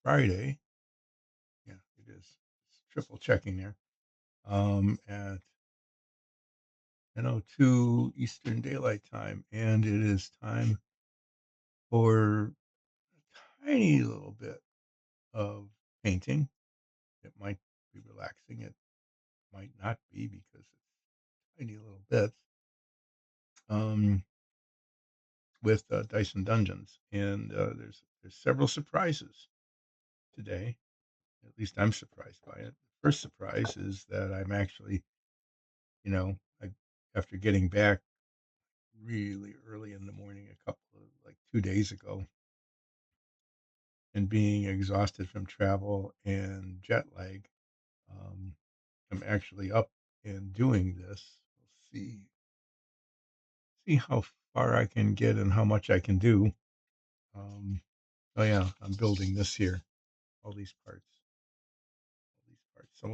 Friday. Yeah, it is. It's triple checking there. At 10:02 Eastern Daylight Time, and it is time for a tiny little bit of painting. It might be relaxing. It might not be because it's tiny little bits. Um, with Dyson Dungeons, and there's several surprises today. At least I'm surprised by it. The first surprise is that I'm actually, I, after getting back really early in the morning, a couple of like 2 days ago, and being exhausted from travel and jet lag, um, I'm actually up and doing this. We'll see how far I can get and how much I can do. Um, oh yeah, I'm building this here, all these parts, some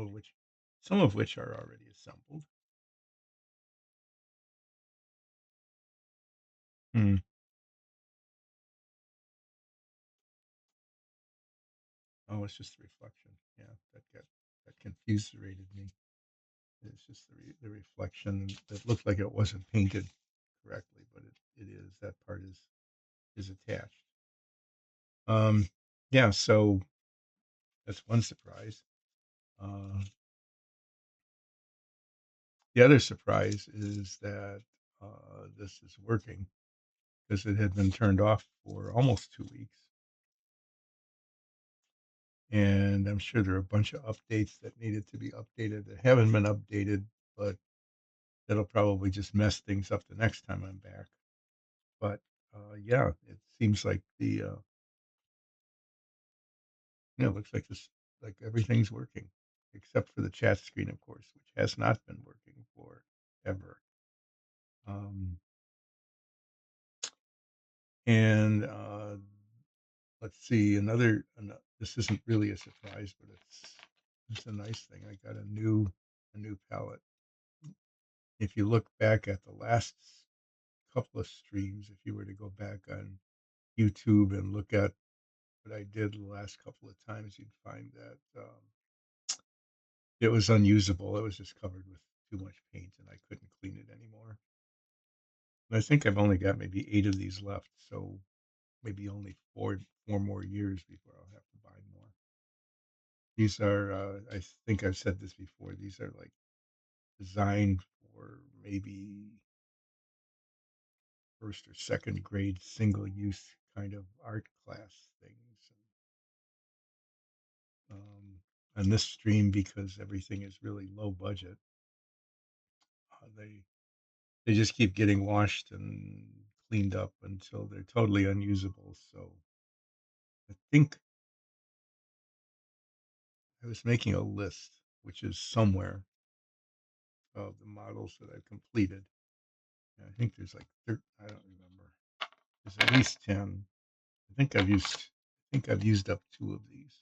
of which are already assembled. Hmm. Oh, it's just the reflection. Yeah, that confused me. It's just the reflection that looked like it wasn't painted correctly, but it is. That part is attached. Um, yeah. So that's one surprise. Uh, the other surprise is that this is working because it had been turned off for almost 2 weeks, and I'm sure there are a bunch of updates that needed to be updated that haven't been updated, but that'll probably just mess things up the next time I'm back. But yeah, it seems like it looks like like everything's working, except for the chat screen, of course, which has not been working forever. Um, and let's see, this isn't really a surprise, but it's a nice thing. I got a new palette. If you look back at the last couple of streams, if you were to go back on YouTube and look at what I did the last couple of times, you'd find that it was unusable. It was just covered with too much paint, and I couldn't clean it anymore. And I think I've only got maybe 8 of these left, so maybe only four more years before I'll have to buy more. These are, I think I've said this before. These are like designed for maybe first or second grade single use kind of art class things. On this stream, because everything is really low budget, they just keep getting washed and cleaned up until they're totally unusable. So I think I was making a list, which is somewhere, of the models that I've completed. And I think there's like I don't remember. There's at least 10. I think I've used up 2 of these,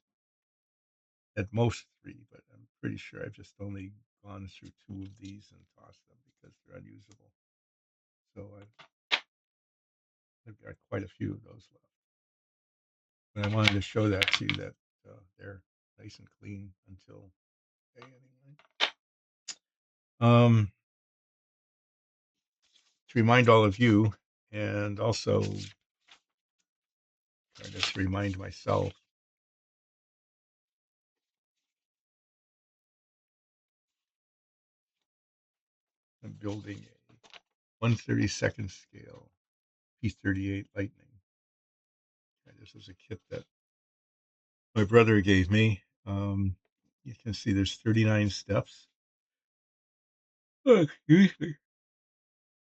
at most 3, but I'm pretty sure I've just only gone through 2 of these and tossed them because they're unusable. So I've got quite a few of those left. And I wanted to show that to you, that they're nice and clean until today anyway. Um, to remind all of you, and also try to remind myself, I'm building a 1/32nd scale P-38 Lightning. Okay, this is a kit that my brother gave me. You can see there's 39 steps. Oh, excuse me.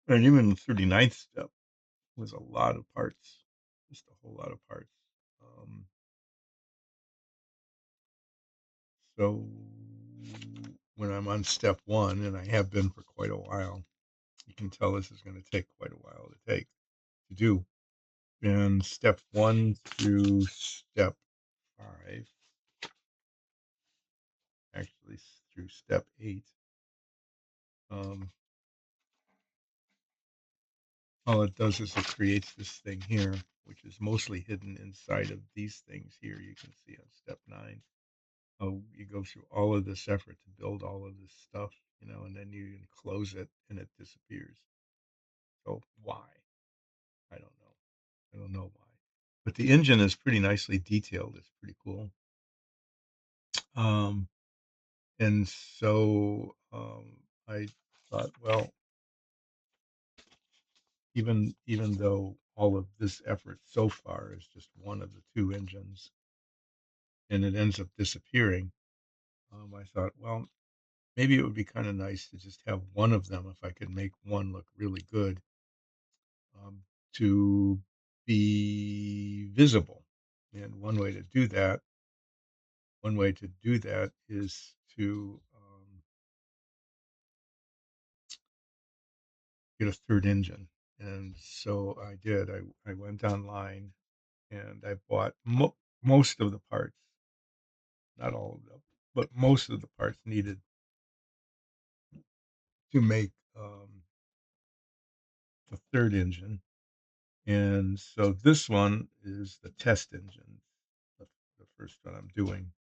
And even the 39th step was a lot of parts, just a whole lot of parts. Um, so when I'm on step 1, and I have been for quite a while, you can tell this is going to take quite a while to do. And step 1 through step 5, actually through step 8, um, all it does is it creates this thing here which is mostly hidden inside of these things here. You can see on step 9. Oh, you go through all of this effort to build all of this stuff, and then you enclose it and it disappears. So why? I don't know. I don't know why. But the engine is pretty nicely detailed. It's pretty cool. Um, and so I thought, well, even though all of this effort so far is just one of the two engines, and it ends up disappearing, I thought, well, maybe it would be kind of nice to just have one of them if I could make one look really good, um, to be visible. And one way to do that is to get a third engine. And so I did. I went online and I bought most of the parts, not all of them, but most of the parts needed to make the third engine. And so this one is the test engine, the, the first one I'm doing.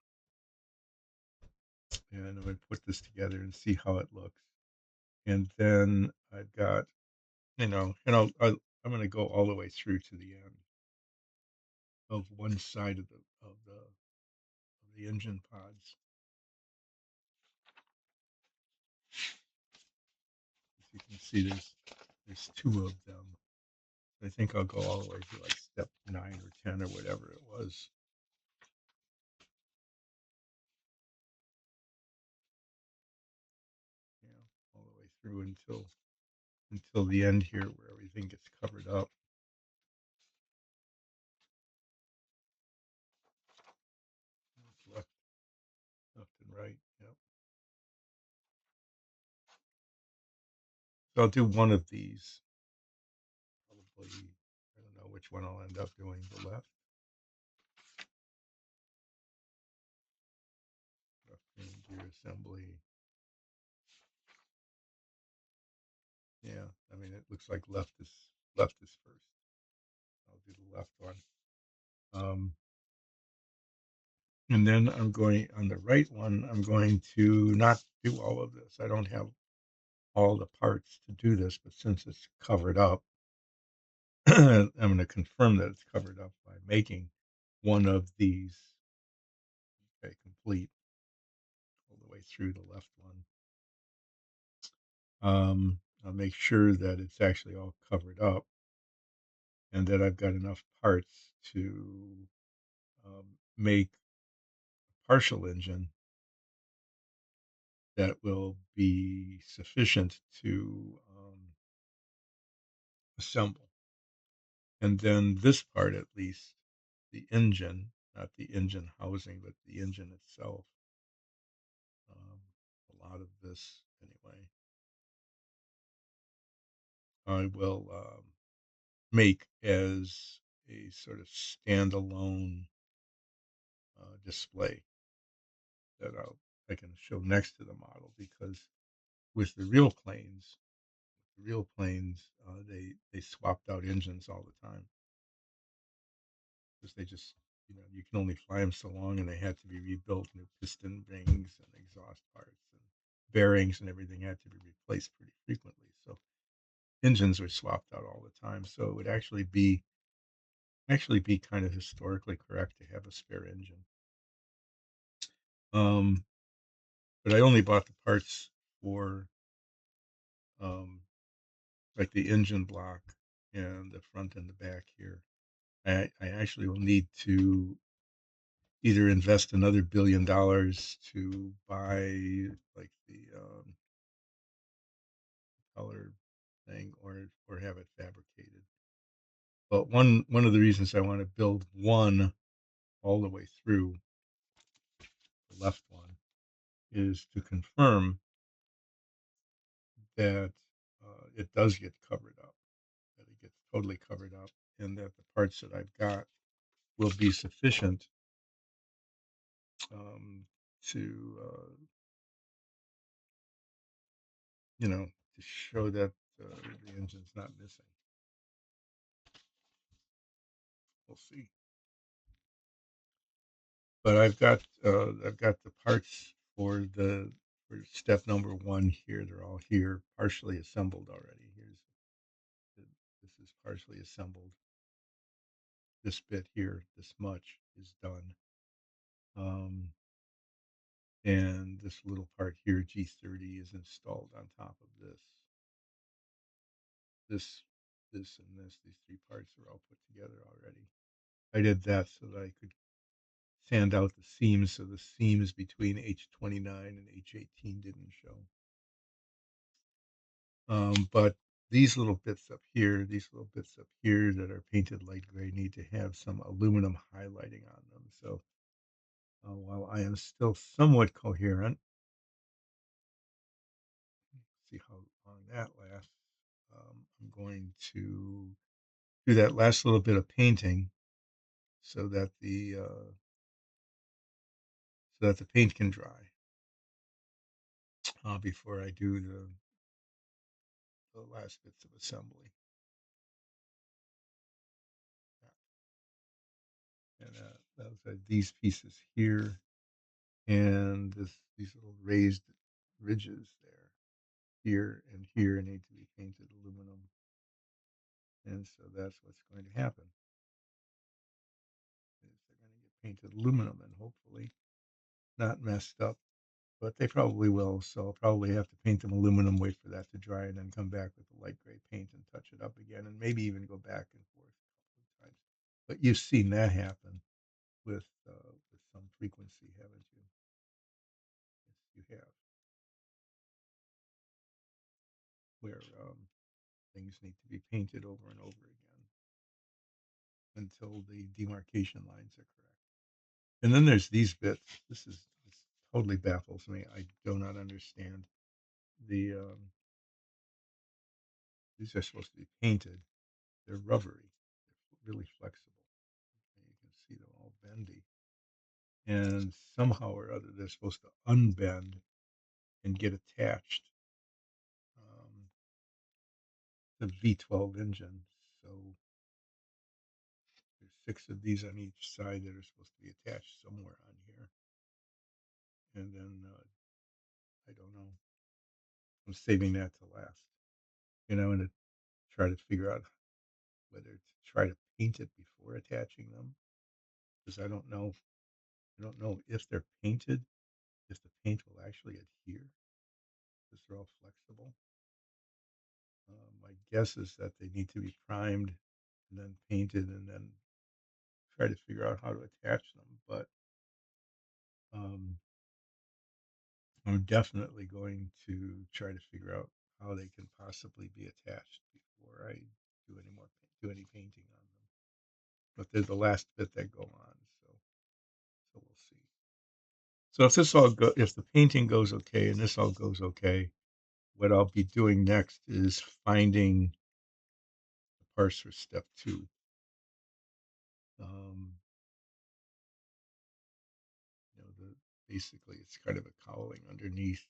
And I'm going to put this together and see how it looks. And then I've got, I'm going to go all the way through to the end of one side of the engine pods. As you can see, there's two of them. I think I'll go all the way to like step 9 or 10 or whatever it was. All the way through until the end here where everything gets covered up. Left, left and right. Yep. So I'll do one of these. Probably, I don't know which one I'll end up doing. The left main gear assembly. Yeah, I mean it looks like left is first. I'll do the left one. And then I'm going on the right one. I'm going to not do all of this. I don't have all the parts to do this, but since it's covered up, I'm going to confirm that it's covered up by making one of these, okay, complete all the way through the left one. I'll make sure that it's actually all covered up and that I've got enough parts to make a partial engine that will be sufficient to assemble. And then this part, at least, the engine, not the engine housing, but the engine itself. A lot of this, anyway, I will make as a sort of standalone display that I can show next to the model because with the real planes, they swapped out engines all the time because they just you can only fly them so long, and they had to be rebuilt. New piston rings and exhaust parts and bearings and everything had to be replaced pretty frequently. So engines were swapped out all the time. So it would actually be kind of historically correct to have a spare engine. Um, but I only bought the parts for um, like the engine block and the front and the back here. I actually will need to either invest another $1 billion to buy like the color thing or have it fabricated. But one of the reasons I want to build one all the way through the left one is to confirm that it does get covered up, that it gets totally covered up, and that the parts that I've got will be sufficient to to show that the engine's not missing. We'll see. But I've got the parts for step number one here. They're all here, partially assembled already. The, this is partially assembled. This bit here, this much is done. Um, and this little part here, G30, is installed on top of this. This, this, and this. These three parts are all put together already. I did that so that I could sand out the seams so the seams between H29 and H18 didn't show. But these little bits up here that are painted light gray need to have some aluminum highlighting on them. So while I am still somewhat coherent, see how long that lasts. I'm going to do that last little bit of painting so that the paint can dry before I do the last bits of assembly. And those are these pieces here, and these little raised ridges there, here need to be painted aluminum, and so that's what's going to happen. Is they're going to get painted aluminum, and hopefully not messed up, but they probably will. So I'll probably have to paint them aluminum, wait for that to dry, and then come back with the light gray paint and touch it up again, and maybe even go back and forth a couple of times. But you've seen that happen with some frequency, haven't you? Yes, you have, where things need to be painted over and over again until the demarcation lines are correct. And then there's these bits. This totally baffles me. I do not understand the. These are supposed to be painted. They're rubbery. They're really flexible. And you can see them all bendy. And somehow or other, they're supposed to unbend and get attached to the V12 engine. So there's 6 of these on each side that are supposed to be attached somewhere on here. And then I don't know. I'm saving that to last. And I'm going to try to figure out whether to try to paint it before attaching them, because I don't know. I don't know if they're painted, if the paint will actually adhere, because they're all flexible. My guess is that they need to be primed and then painted, and then try to figure out how to attach them. But um, I'm definitely going to try to figure out how they can possibly be attached before I do any painting on them. But they're the last bit that go on, so we'll see. So if the painting goes okay and this all goes okay, what I'll be doing next is finding the parts for step two. Um, Basically it's kind of a cowling underneath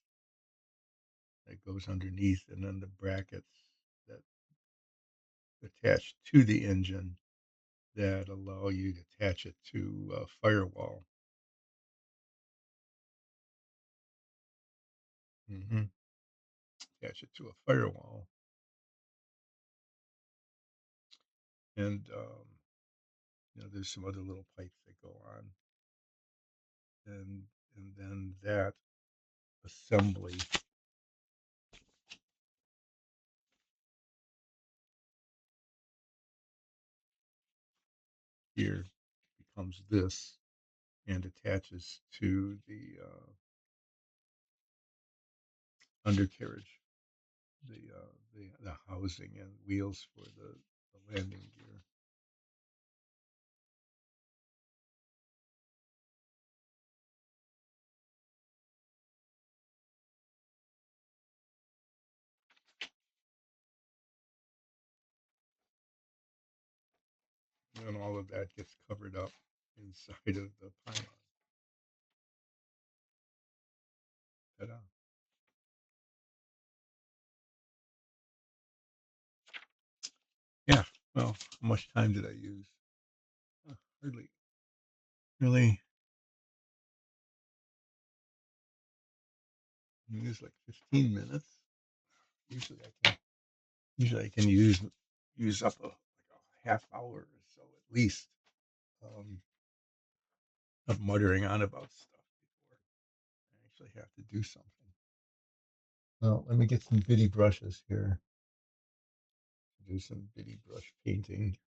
that goes underneath, and then the brackets that attach to the engine that allow you to attach it to a firewall. Mm-hmm. Attach it to a firewall, and there's some other little pipes that go on, and then that assembly here becomes this and attaches to the undercarriage, the housing and wheels for the landing gear. And all of that gets covered up inside of the pylon. Ta-da. Yeah. Well, how much time did I use? hardly really use like 15 minutes. Usually I can use up a half hour or so at least um, of muttering on about stuff before I actually have to do something. Well, let me get some bitty brushes here to do some bitty brush painting.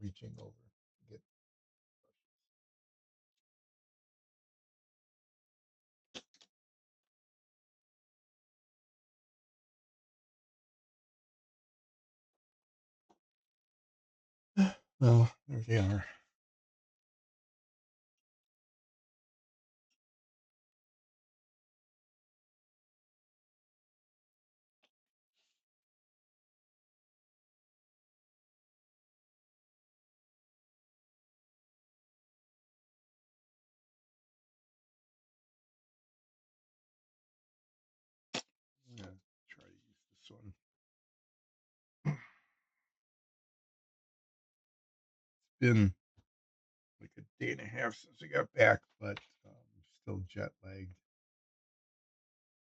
Reaching over to get brushes. Well, there they are. I'm gonna try to use this one. It's been like a day and a half since I got back, but still jet lagged.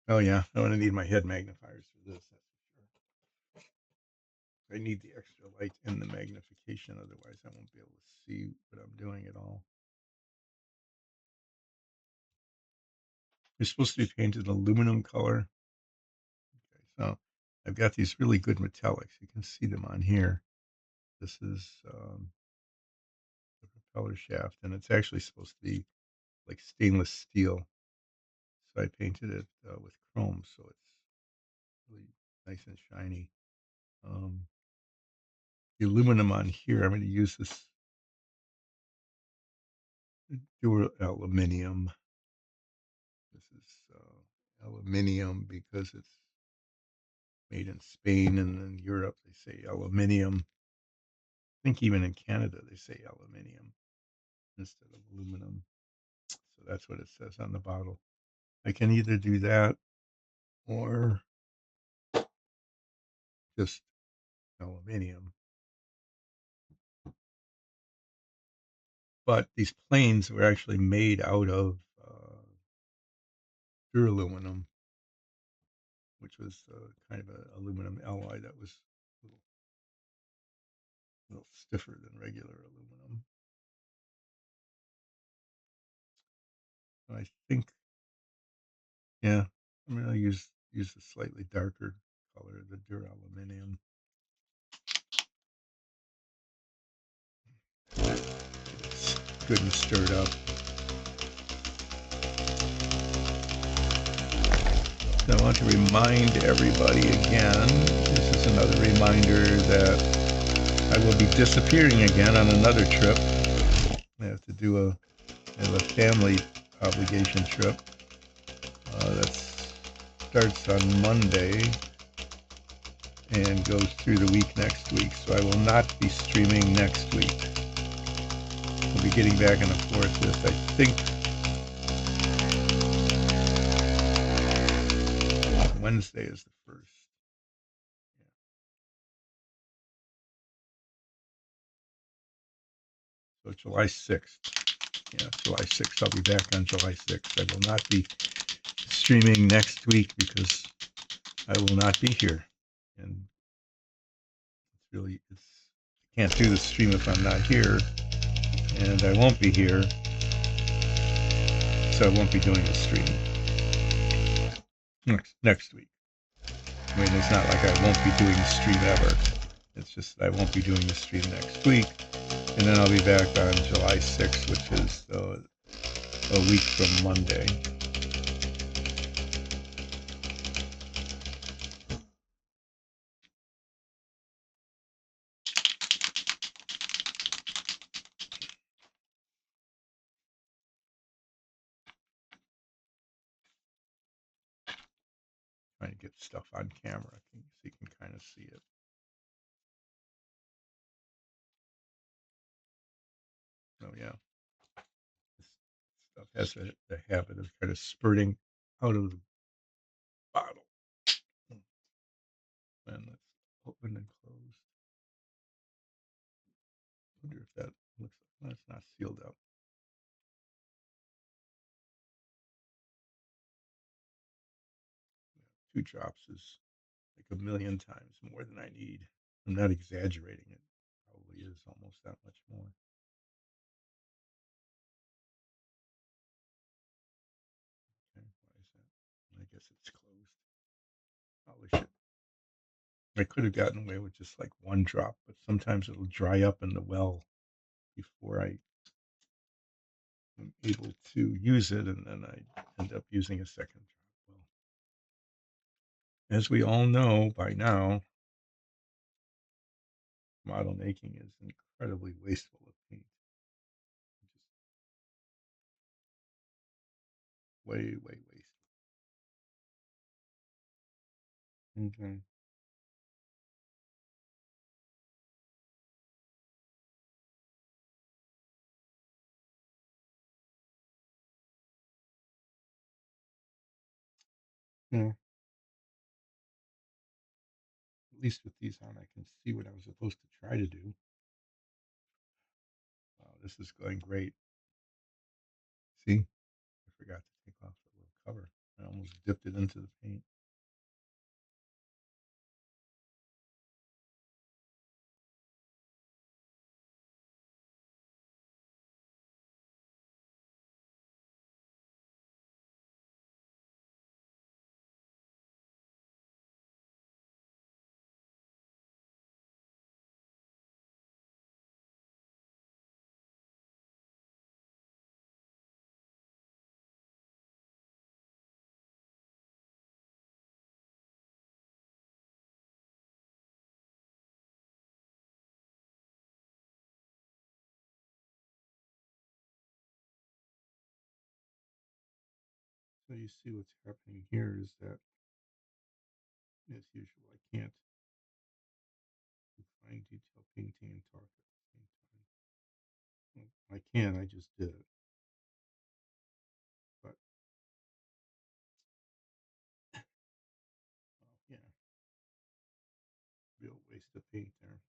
Oh yeah, I'm gonna need my head magnifiers for this. That's for sure. I need the extra light in the magnification, otherwise I won't be able to see what I'm doing at all. It's supposed to be painted aluminum color. Okay, so I've got these really good metallics. You can see them on here. This is the propeller shaft, and it's actually supposed to be like stainless steel. So I painted it with chrome, so it's really nice and shiny. Um, the aluminum on here, I'm going to use this dual aluminium. This is aluminium because it's made in Spain, and in Europe they say aluminium. I think even in Canada they say aluminium instead of aluminum. So that's what it says on the bottle. I can either do that or just aluminium. But these planes were actually made out of duraluminum, which was kind of an aluminum alloy that was a little stiffer than regular aluminum. I think, yeah, I'm going to use a slightly darker color, the duraluminum. It's good and stirred up. So I want to remind everybody again, this is another reminder that I will be disappearing again on another trip. I have to do I have a family obligation trip that starts on Monday and goes through the week next week. So I will not be streaming next week. We'll be getting back and forth with, I think, Wednesday is the first. Yeah. So July 6th. Yeah, July 6th. I'll be back on July 6th. I will not be streaming next week because I will not be here. And I can't do the stream if I'm not here, and I won't be here, so I won't be doing the stream next week. I mean, it's not like I won't be doing the stream ever. It's just I won't be doing the stream next week, and then I'll be back on July 6th, which is a week from Monday. Trying to get stuff on camera so you can kind of see it. Oh yeah, this stuff has the habit of kind of spurting out of bottle. Mm, and let's open and close. Wonder if that looks like that's not sealed up. 2 drops is like a million times more than I need. I'm not exaggerating, it probably is almost that much more. Okay, why is that? I guess it's closed. Probably should. I could have gotten away with just like 1 drop, but sometimes it'll dry up in the well before I am able to use it, and then I end up using a second drop. Well, as we all know by now, model making is incredibly wasteful of paint. Just way, way wasteful. Okay. Yeah, at least with these on, I can see what I was supposed to try to do. Wow, this is going great. See, I forgot to take off the little cover. I almost dipped it into the paint. So you see what's happening here is that, as usual, I can't do fine detail painting and talk at the same time. Well, I can, I just did it. But, well, yeah, real waste of paint there.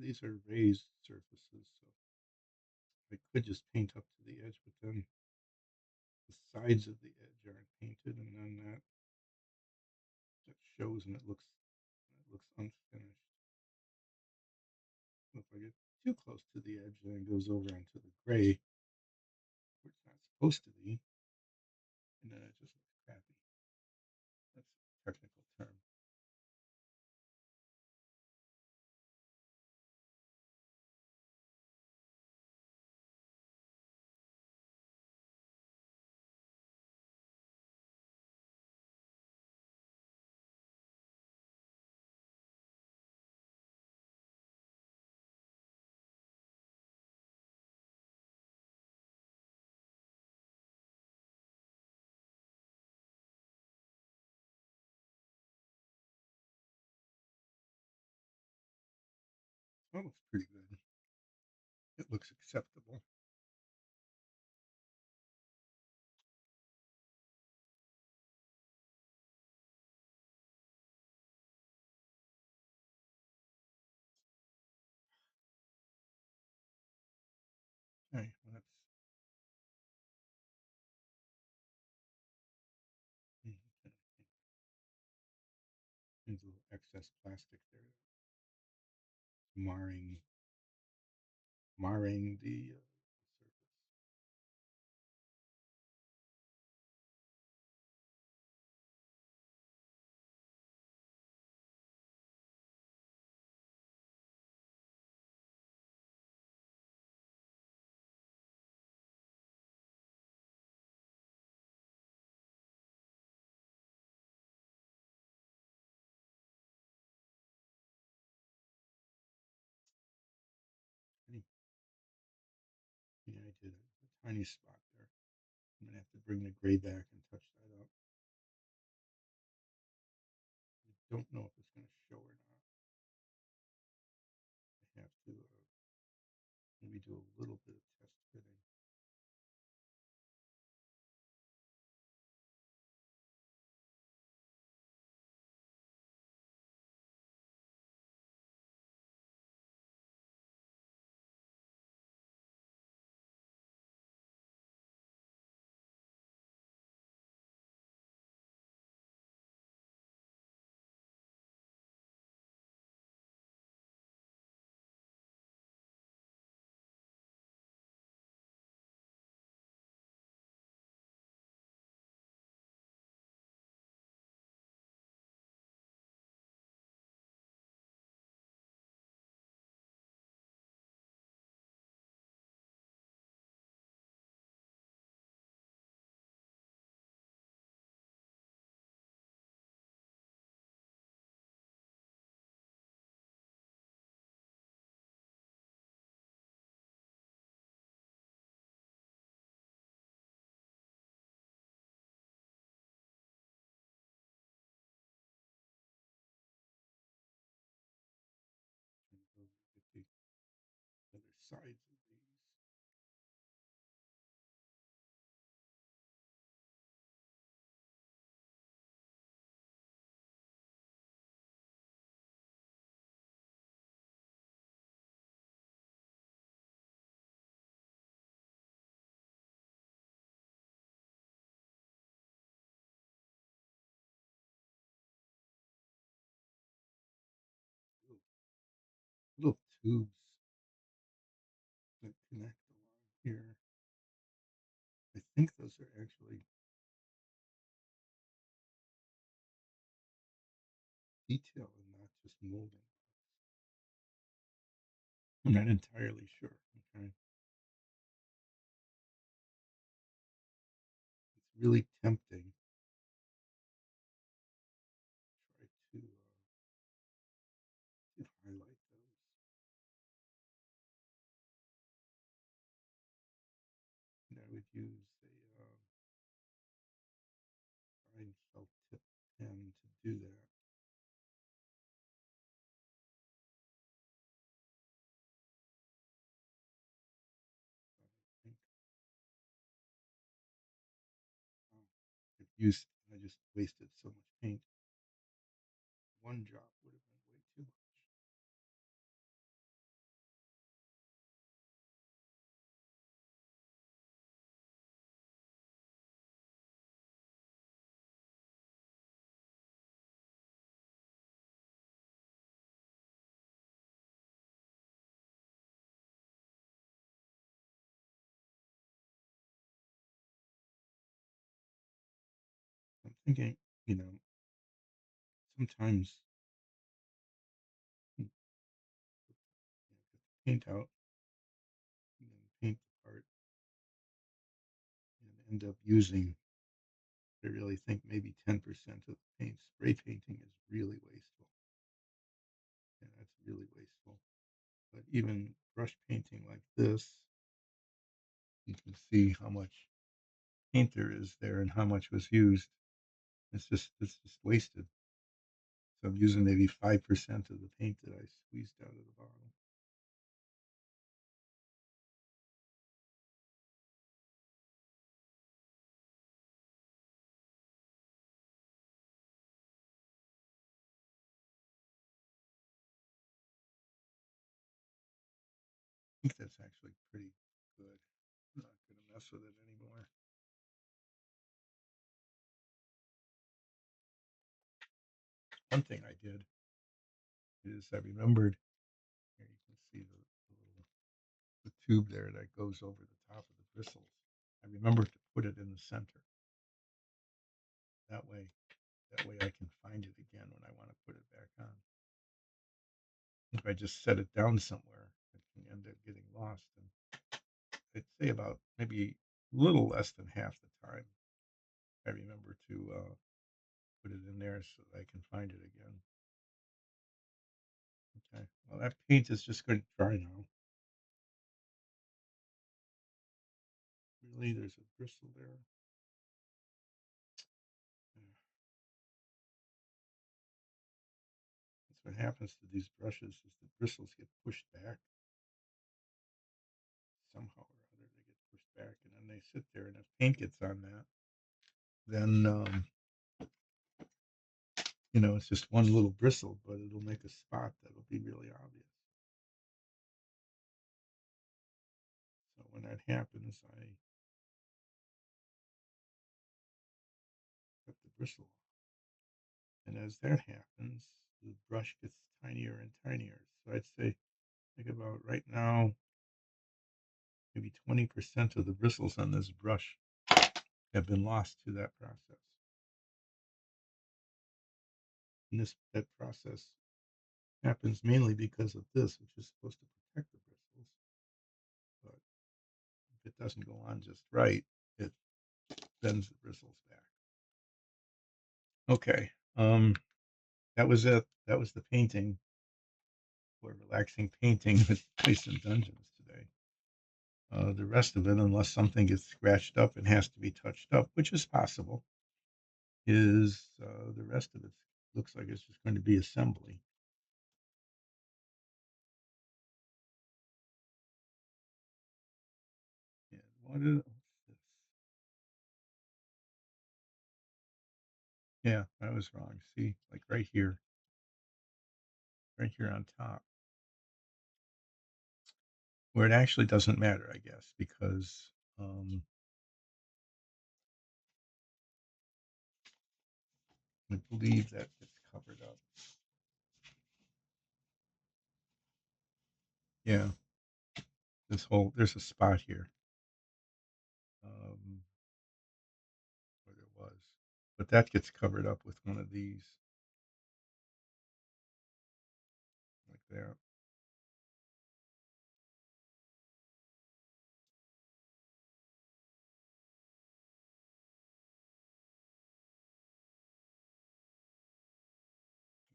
These are raised surfaces, so I could just paint up to the edge, but then the sides of the edge aren't painted, and then that shows, and it looks unfinished. So if I get too close to the edge, then it goes over onto the gray, where it's not supposed to be, and then it just looks crappy. That's a technical term. That looks pretty good. It looks acceptable. Okay, well, that's okay. There's a little excess plastic there, marring marring the surface. Any- Yeah, I did a tiny spot there. I'm gonna have to bring the gray back and touch that up. I don't know if it's gonna show or not. I have to maybe do a little bit of test fitting. And go get the other sides of these. Little, little tubes that connect along here. I think those are actually detail and not just molding. I'm not entirely sure. Okay, it's really tempting to try to highlight those. And I would use a fine felt tip pen to do that. I think um, I just wasted so much paint. One drop would have been way too much. I'm thinking, you know, sometimes you get the paint out and then paint the part and end up using, I really think maybe 10% of the paint. Spray painting is really wasteful. Yeah, that's really wasteful. But even brush painting like this, you can see how much paint there is there and how much was used. It's just wasted. So I'm using maybe 5% of the paint that I squeezed out of the bottle. think that's actually pretty good. I'm not going to mess with it anymore. One thing I did is I remembered, here you can see the tube there that goes over the top of the bristles. I remembered to put it in the center. That way, that way I can find it again when I want to put it back on. If I just set it down somewhere, it can end up getting lost. And I'd say about maybe a little less than half the time, I remember to put it in there so that I can find it again. Okay, well, that paint is just going to dry now. Really, there's a bristle there. Yeah. That's what happens to these brushes is the bristles get pushed back somehow or other. They get pushed back and then they sit there. And if paint gets on that, then it's just one little bristle, but it'll make a spot that'll be really obvious. So when that happens, I cut the bristle off. And as that happens, the brush gets tinier and tinier. So I'd say, think about right now, maybe 20% of the bristles on this brush have been lost to that process. And that process happens mainly because of this, which is supposed to protect the bristles. But if it doesn't go on just right, it bends the bristles back. Okay. That was it. That was the painting for relaxing painting with Mice and Dungeons today. The rest of it, unless something gets scratched up and has to be touched up, which is possible, is the rest of it looks like it's just going to be assembly. And what is this? Yeah, I was wrong. See, like right here on top, where it actually doesn't matter, I guess, because I believe that it's covered up. Yeah, there's a spot here um, where there was, but that gets covered up with one of these, like that.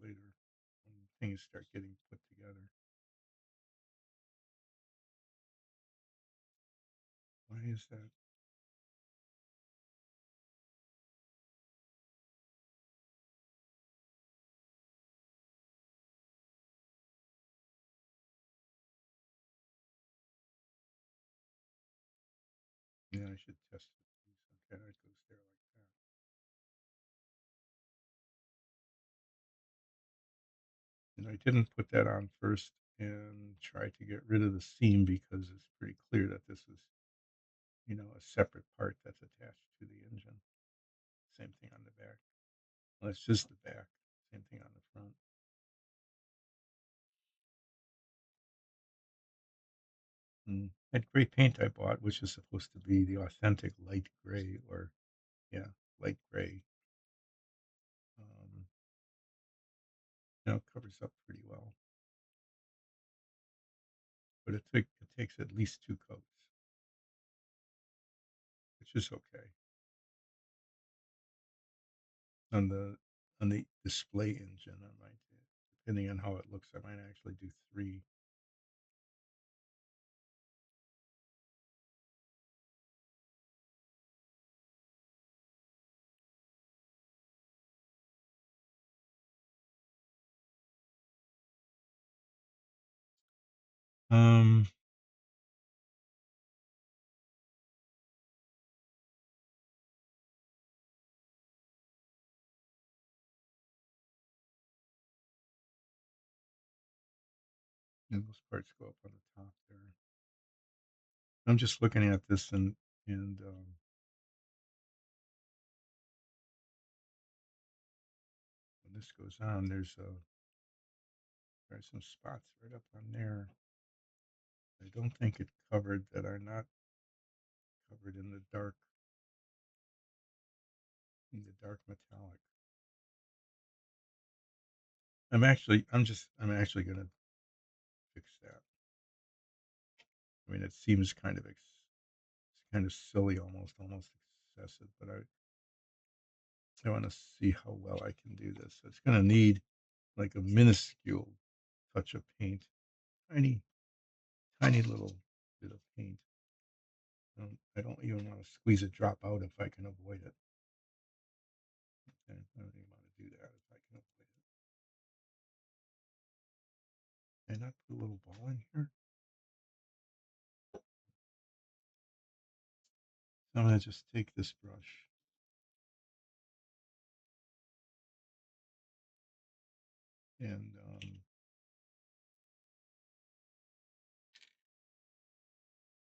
Later, when things start getting put together. Why is that? Yeah, I should test it. Okay, that goes there like that. And I didn't put that on first and try to get rid of the seam because it's pretty clear that this is, a separate part that's attached to the engine. Same thing on the back. Well, it's just the back. Same thing on the front. That gray paint I bought, which is supposed to be the authentic light gray, or yeah, light gray, um, covers up pretty well. But it takes at least two coats, which is okay. On the display engine, I might, depending on how it looks, I might actually do three. Um, and those parts go up on the top there. I'm just looking at this and when this goes on, there's some spots right up on there. I don't think it covered that are not covered in the dark metallic. I'm actually gonna fix that. I mean, it seems it's kind of silly, almost excessive, but I want to see how well I can do this. So it's gonna need like a minuscule touch of paint, tiny, tiny little bit of paint. I don't even want to squeeze a drop out if I can avoid it. Okay, I don't even want to do that if I can avoid it. Can I not put a little ball in here? So I'm gonna just take this brush and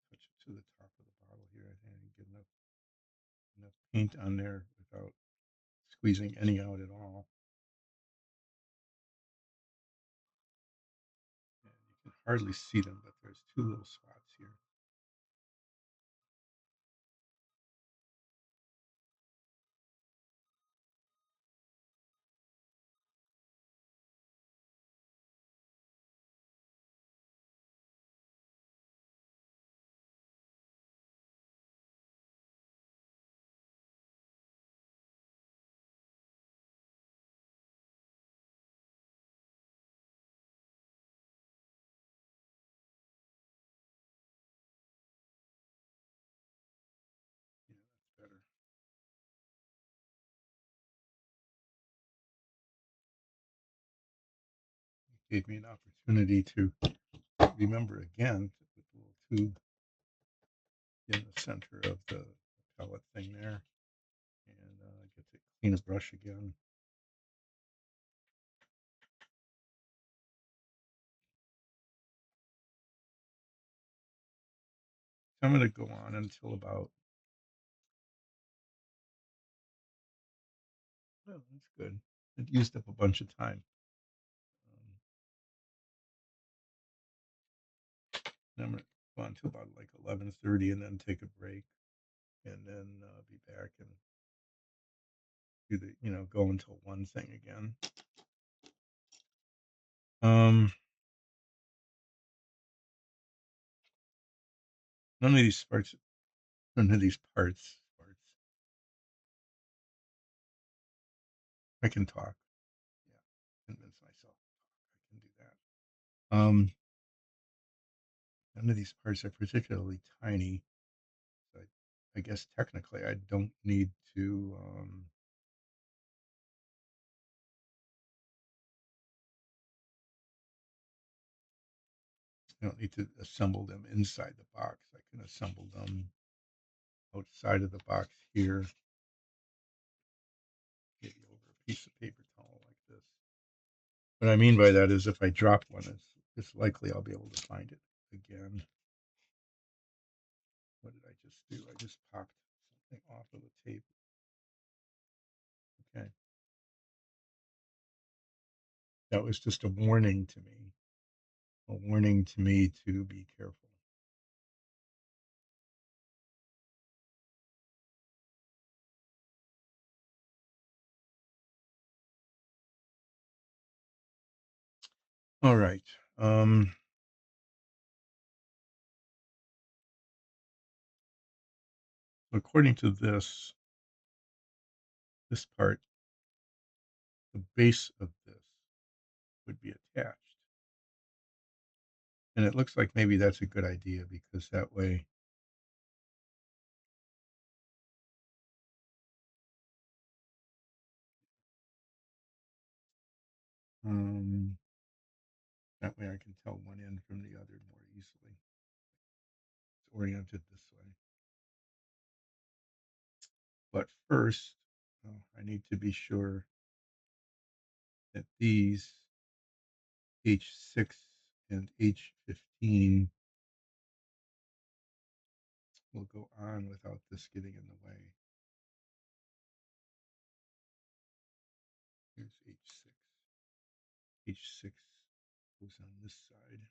touch it to the top of the bottle here. I think I can get enough paint on there without squeezing any out at all. And you can hardly see them, but there's two little spots here. Yeah, that's better. It gave me an opportunity to remember again to put the little tube in the center of the pellet thing there and get to clean a brush again. So I'm going to go on until about, oh, that's good. It used up a bunch of time. I'm going to go on to about like 11:30 and then take a break and then be back and do go until one thing again. Um, none of these parts, none of these parts, I can talk. Yeah, convince myself I can do that. None of these parts are particularly tiny. So I guess technically I don't need to. I don't need to assemble them inside the box. I can assemble them outside of the box here, maybe over a piece of paper towel like this. What I mean by that is if I drop one, it's likely I'll be able to find it again. What did I just do? I just popped something off of the tape. Okay. That was just a warning to me, to be careful. All right. According to this part, the base of this would be attached. And it looks like maybe that's a good idea because that way um, that way I can tell one end from the other more easily. It's oriented this way. But first, I need to be sure that these H6 and H15 will go on without this getting in the way. Here's H6. H6 goes on this side.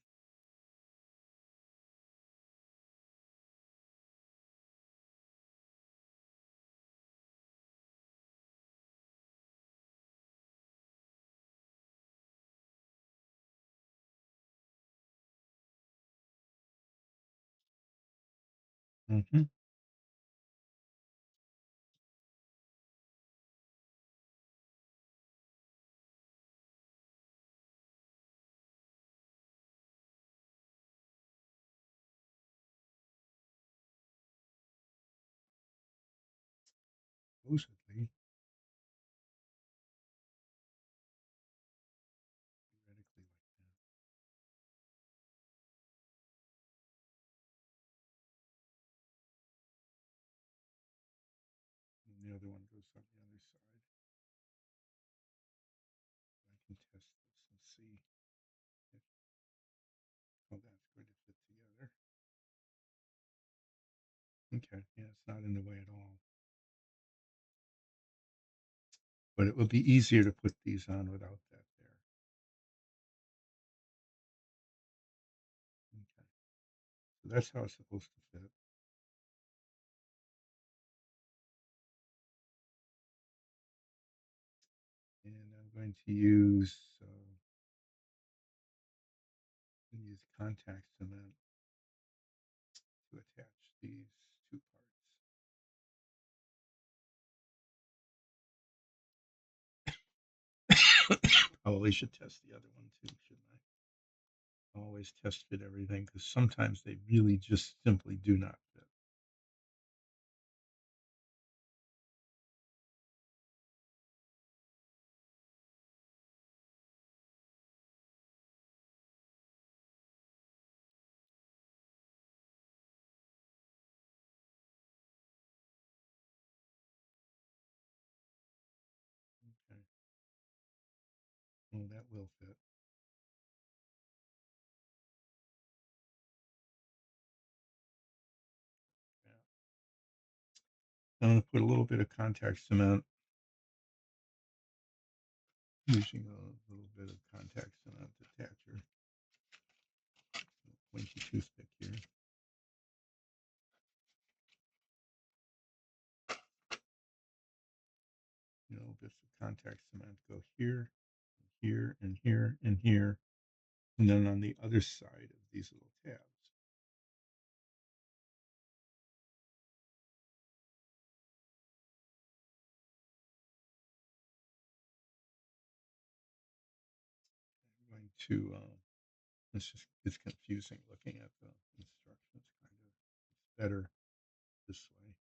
Mm-hmm. Supposedly, theoretically like that. And the other one goes on the other side. I can test this and see if how that's going to fit together. Okay, yeah, it's not in the way at all. But it will be easier to put these on without that there. Okay, so that's how it's supposed to fit. And I'm going to use contact cement to attach these two parts. Probably should test the other one too, shouldn't I? Always test fit everything because sometimes they really just simply do not fit. Okay. Well, that will fit. Yeah. I'm going to put a little bit of contact cement, using a little bit of contact cement attacher, pointy toothpick here. Bits of contact cement go here, here, and here, and here, and then on the other side of these little tabs. I'm going to, it's confusing looking at the instructions, kind of. It's better this way.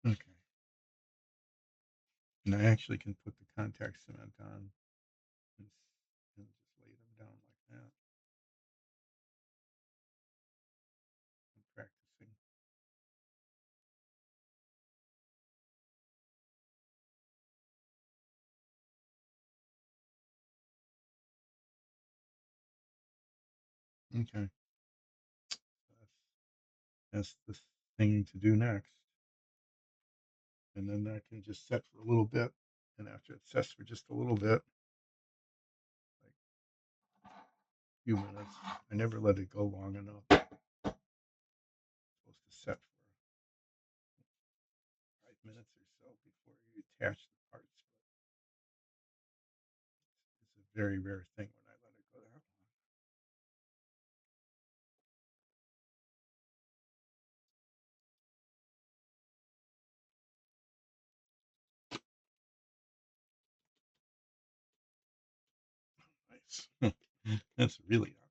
Okay. And I actually can put the contact cement on and, just lay them down like that. I'm practicing. Okay. So that's the thing to do next. And then that can just set for a little bit. And after it sets for just a little bit, like a few minutes, I never let it go long enough. It's supposed to set for 5 minutes or so before you attach the parts. But it's a very rare thing when I let it go that long. Nice. That's really on there.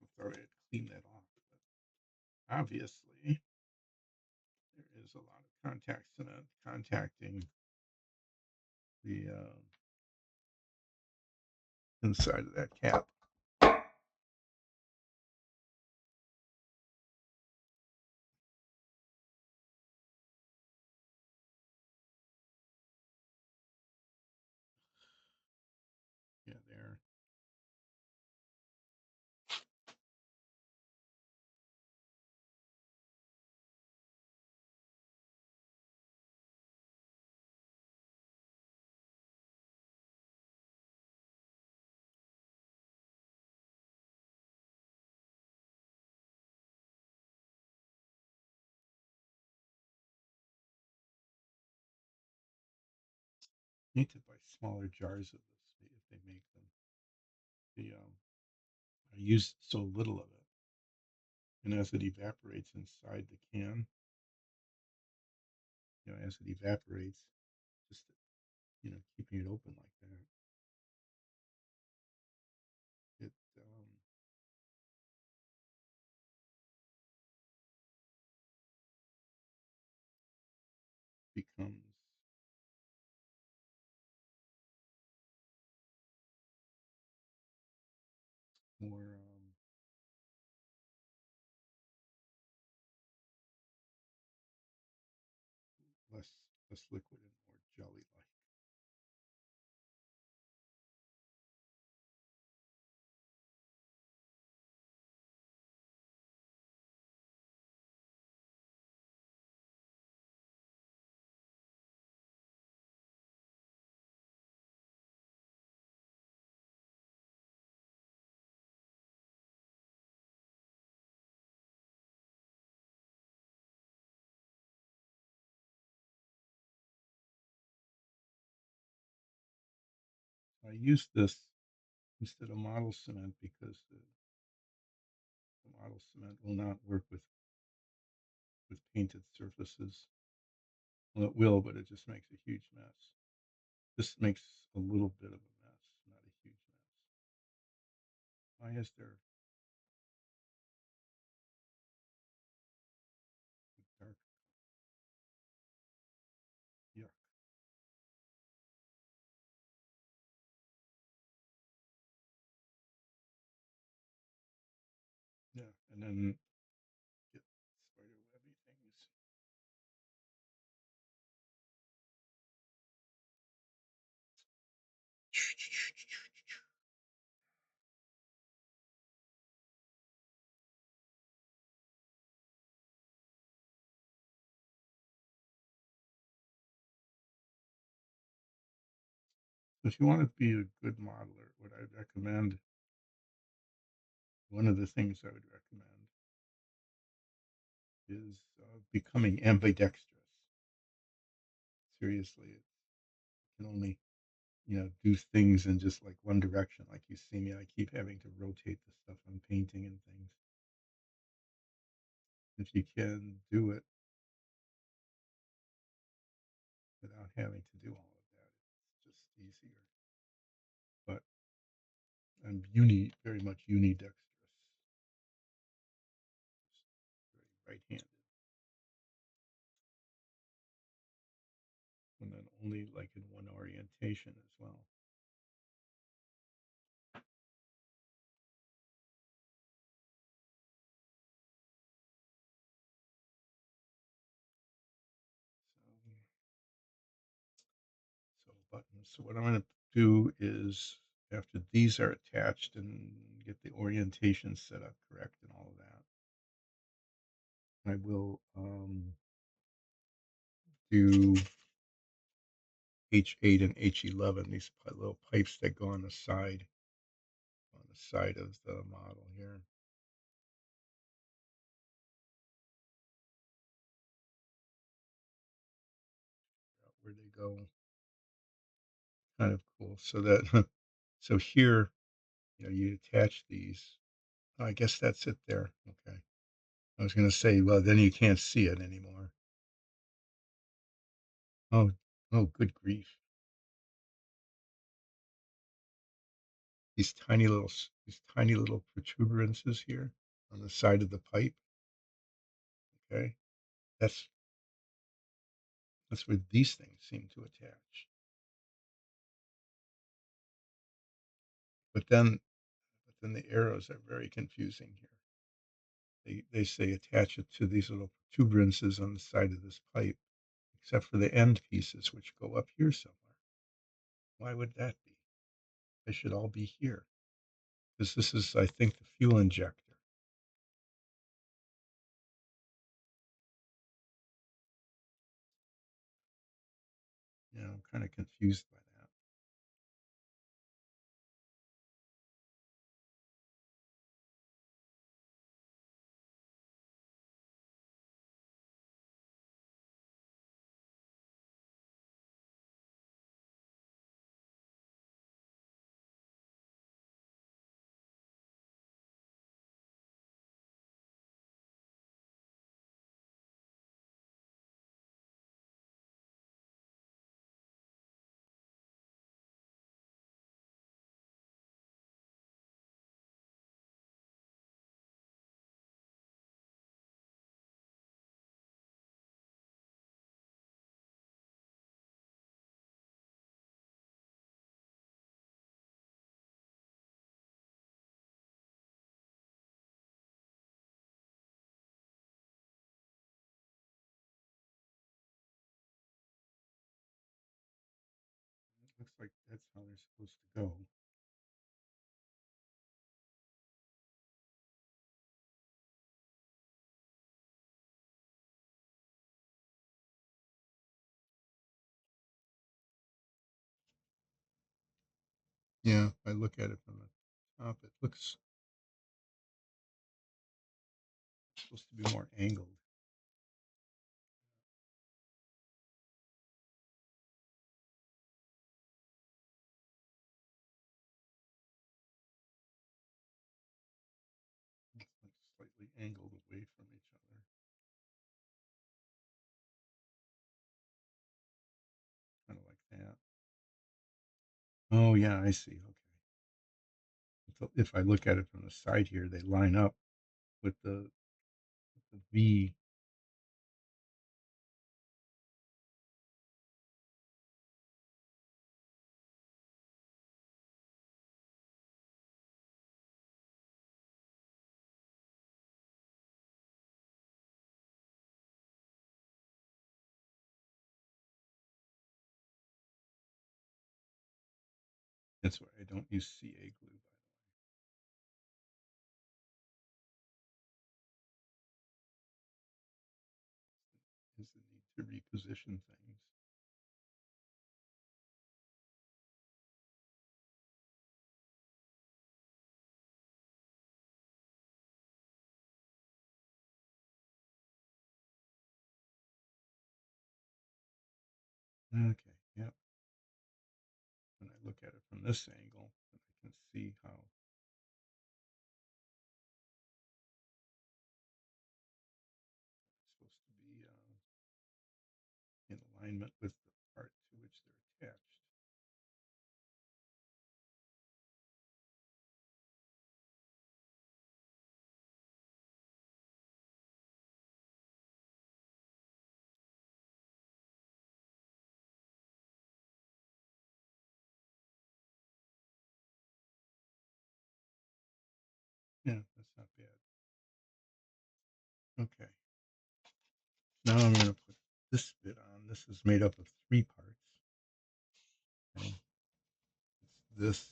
I thought I had cleaned that off. But obviously, there's a lot of contact cement contacting the inside of that cap. Yeah, there. Need to buy smaller jars of this if they make them. The I use so little of it, and as it evaporates inside the can, as it evaporates, just keeping it open like that, it becomes more less less liquid and more jelly like. I use this instead of model cement because the model cement will not work with painted surfaces. Well, it will, but it just makes a huge mess. This makes a little bit of a mess, not a huge mess. Why is there a dark yuck? Yeah, and then get spider webby things. If you want to be a good modeler, what I'd recommend, one of the things I would recommend is becoming ambidextrous. Seriously, it can only do things in just like one direction. Like you see me, I keep having to rotate the stuff I'm painting and things. If you can do it without having to do all of that, it's just easier. But I'm very much unidextrous, very right-handed, and then only like in one orientation as well. So buttons. So what I'm going to do is after these are attached and get the orientation set up correct and all of that, I will do H8 and H11, these little pipes that go on the side of the model here. Where they go, kind of cool. So that so here, you attach these. Oh, I guess that's it there. Okay. I was going to say, well, then you can't see it anymore. Oh, oh, good grief! These tiny little protuberances here on the side of the pipe. Okay, that's That's where these things seem to attach. But then, the arrows are very confusing here. They say attach it to these little protuberances on the side of this pipe, except for the end pieces, which go up here somewhere. Why would that be? They should all be here because this is, I think, the fuel injector. I'm kind of confused by that. It looks like that's how they're supposed to go. Yeah, if I look at it from the top, it looks supposed to be more angled. It's like slightly angled away from each other, kind of like that. Oh, yeah, I see. Okay. So if I look at it from the side here, they line up with the V. That's why I don't use CA glue, by the way, is the need to reposition things. Okay, yep. When I look at it from this angle, then I can see how it's supposed to be in alignment with the part to which they're attached. Yeah, that's not bad. Okay. Now I'm going to put this bit on. This is made up of three parts. Okay. It's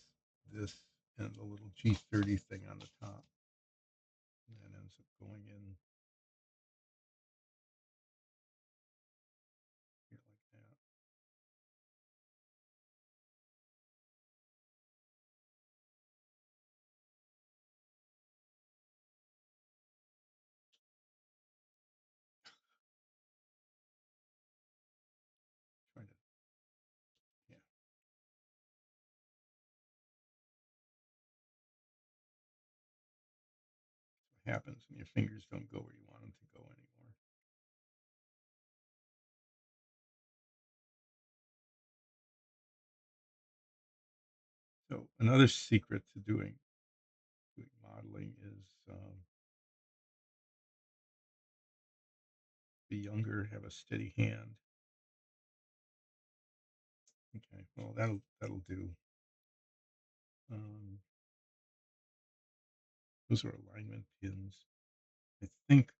this, and the little G30 thing on the top. And that ends up going in here like that. Trying to, yeah. That's what happens when your fingers don't go where you want them to go anymore. So another secret to doing modeling is be younger, have a steady hand. Okay, well, that'll do. Um, those are alignment pins. I think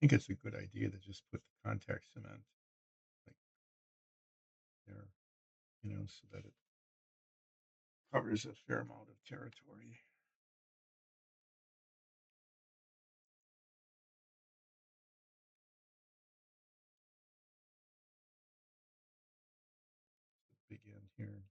it's a good idea to just put the contact cement like there, so that it covers a fair amount of territory. Big end here.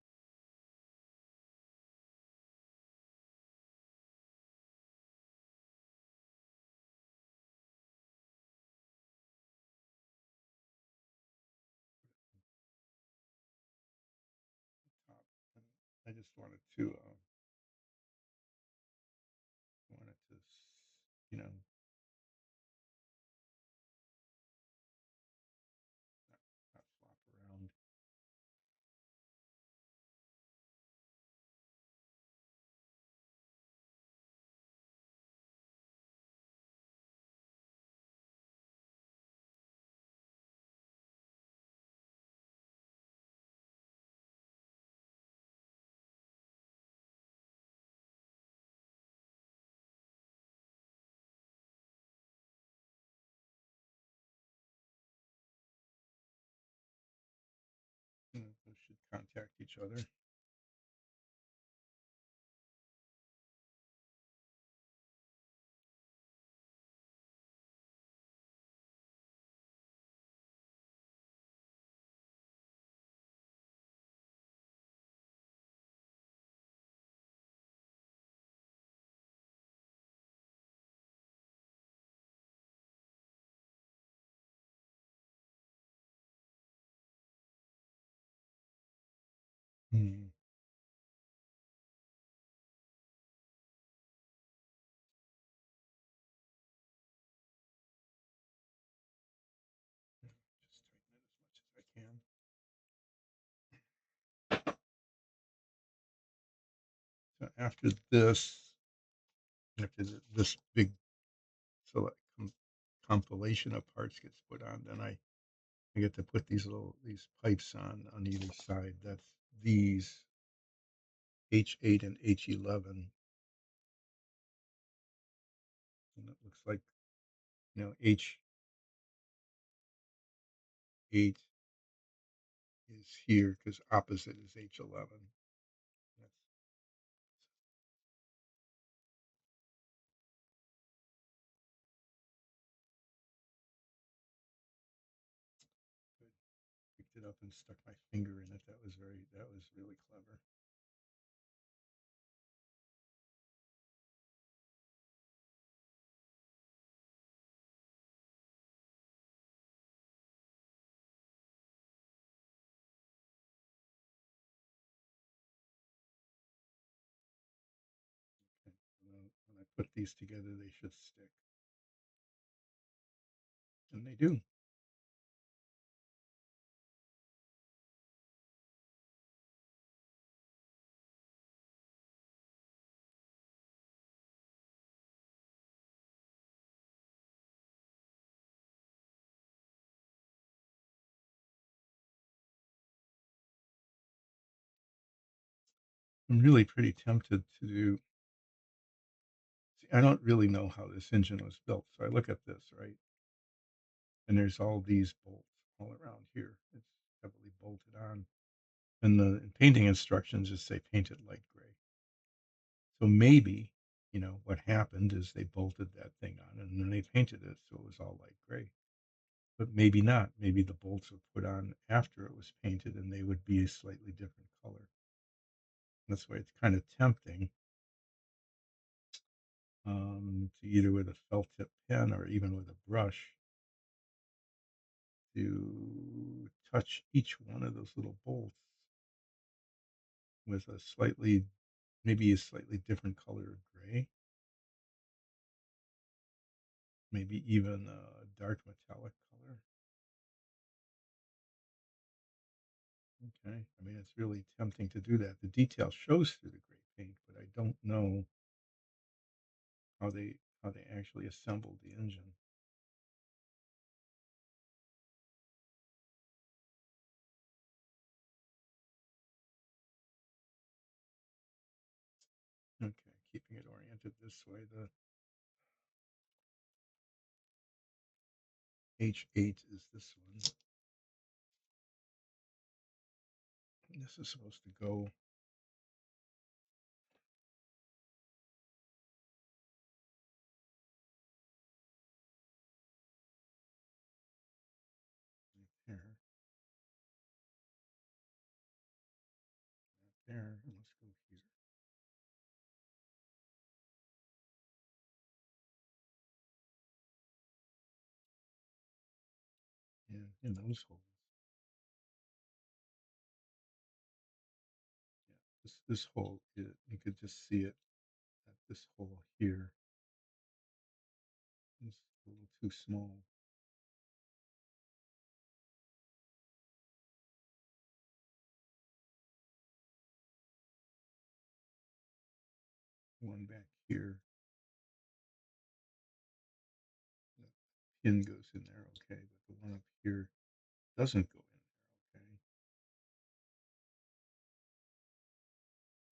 Top. And I just wanted to, you know, not flop around. Those should contact each other. Hmm. Just tighten it as much as I can. So after this big select compilation of parts gets put on, then I get to put these pipes on either side. That's these H8 and H11, and it looks like H8 is here because opposite is H11. That's good. Picked it up and stuck my finger in it. That was really clever. Okay. When I put these together, they should stick, and they do. I'm really pretty tempted to do. See, I don't really know how this engine was built, so I look at this, right, and there's all these bolts all around here. It's heavily bolted on, and the painting instructions just say paint it light gray. So maybe, what happened is they bolted that thing on and then they painted it so it was all light gray. But maybe not. Maybe the bolts were put on after it was painted and they would be a slightly different color. That's why it's kind of tempting, to either with a felt tip pen or even with a brush to touch each one of those little bolts with maybe a slightly different color of gray, maybe even a dark metallic color. Okay. I mean, it's really tempting to do that. The detail shows through the gray paint, but I don't know how they actually assembled the engine. Okay, keeping it oriented this way. The H8 is this one. This is supposed to go right there, right there, and let's go here. And in those holes. Yeah, this hole, you could just see it at this hole here is a little too small. One back here, the pin goes in there, okay, but the one up here doesn't go in there, okay.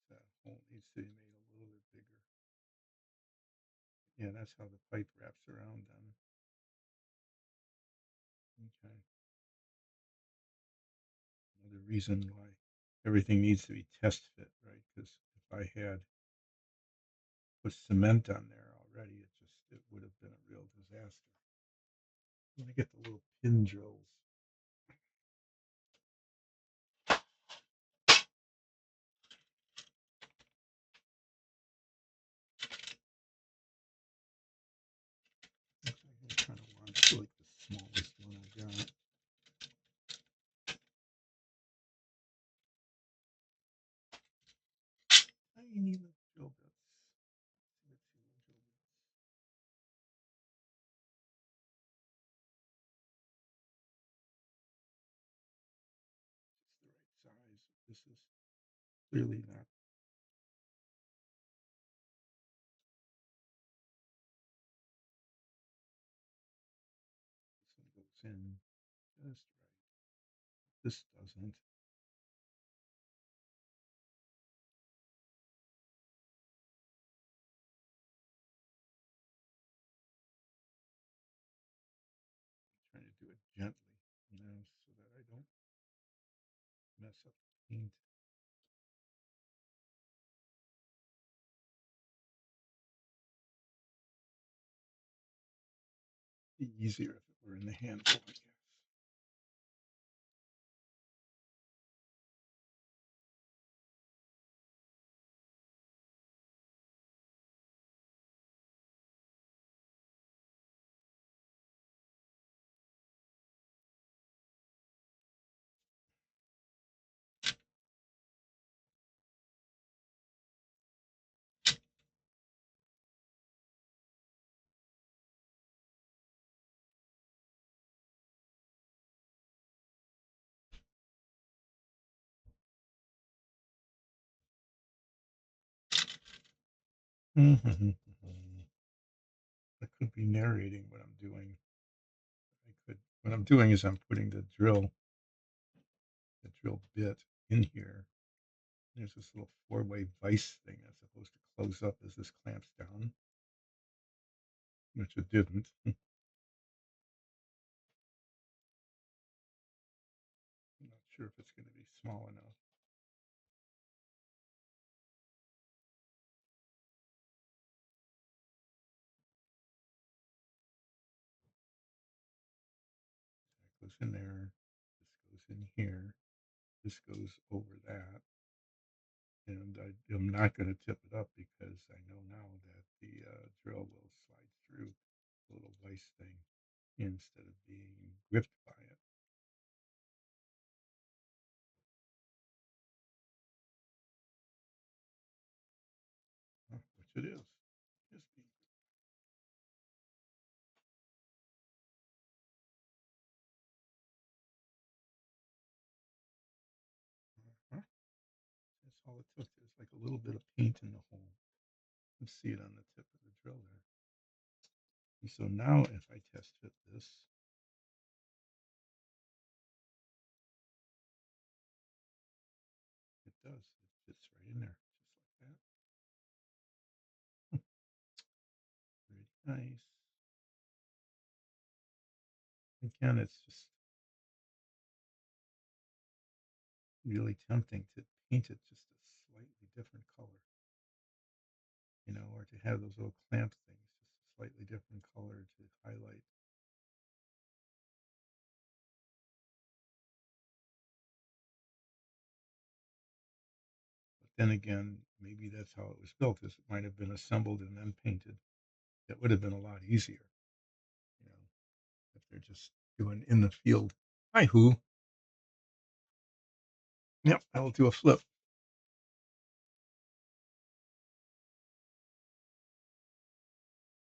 That hole needs to be made a little bit bigger. Yeah, that's how the pipe wraps around them. Okay. Another reason why everything needs to be test fit, right? Because if I had put cement on there already, it would have been a real disaster. Let me get the little pin drills. I kind of want like the smallest one I got. Tiny little drill bits. Let's see little drill bits. Just the right size. This is clearly not. This one goes in just right. This doesn't. I'm trying to do it gently, so that I don't mess up the paint. Be easier if it were in the handle, I guess. I could be narrating what I'm doing. I could. What I'm doing is I'm putting the drill bit in here. There's this little four-way vise thing that's supposed to close up as this clamps down, which it didn't. I'm not sure if it's going to be small enough. That goes in there. This goes in here. This goes over that. And I am not going to tip it up because I know now that the drill will slide through the little vise thing instead of being gripped by it, which it is. Just being uh-huh. That's all it took. There's like a little bit of paint in the hole. You see it on the tip of the drill there. And so now if I test fit this, it does. It fits right in there, just like that. nice. Again, it's just really tempting to paint it just a slightly different color, or to have those little clamp things, just a slightly different color to highlight. But then again, maybe that's how it was built, is it might have been assembled and then painted. That would have been a lot easier, you know, if they're just doing in the field. Hi, who? Yep, I will do a flip.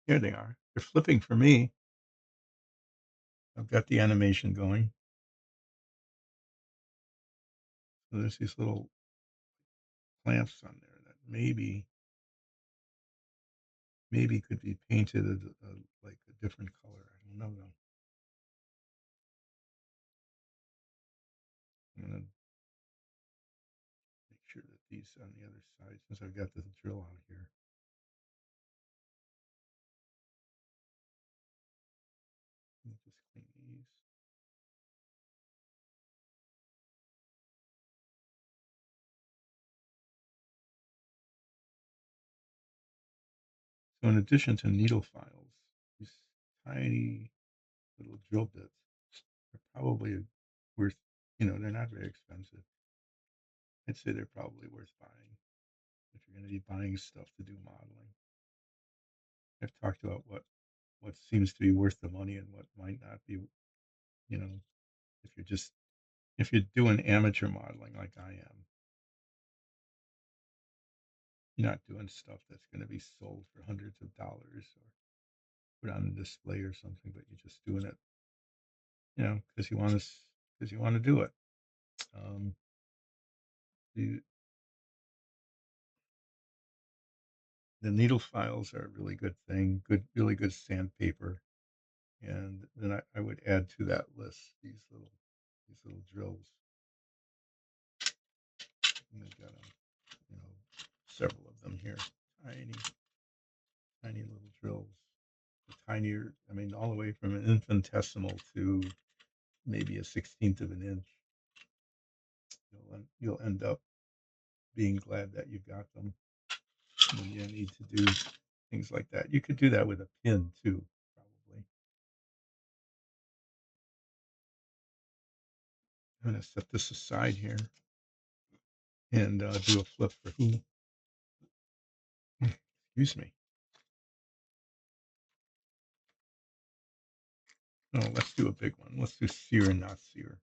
Here they are. They're flipping for me. I've got the animation going. So there's these little clamps on there that maybe could be painted like a different color. I don't know though. I'm gonna make sure that these on the other side, since I've got the drill out here. Let me just clean these. So in addition to needle files, these tiny little drill bits are probably worth, they're not very expensive. I'd say they're probably worth buying if you're going to be buying stuff to do modeling. I've talked about what seems to be worth the money and what might not be, you know, if you're just if you're doing amateur modeling like I am, you're not doing stuff that's going to be sold for hundreds of dollars or put on a display or something, but you're just doing it, because you want to do it. Um, the the needle files are a really good thing, really good sandpaper, and then I would add to that list these little drills. And I've got several of them here, tiny, tiny little drills, the tinier. I mean, all the way from an infinitesimal to maybe a 16th of an inch. You'll end up being glad that you got them when you need to do things like that. You could do that with a pin too, probably. I'm going to set this aside here and do a flip for who. Excuse me. Oh, let's do a big one. Let's do sear and not sear.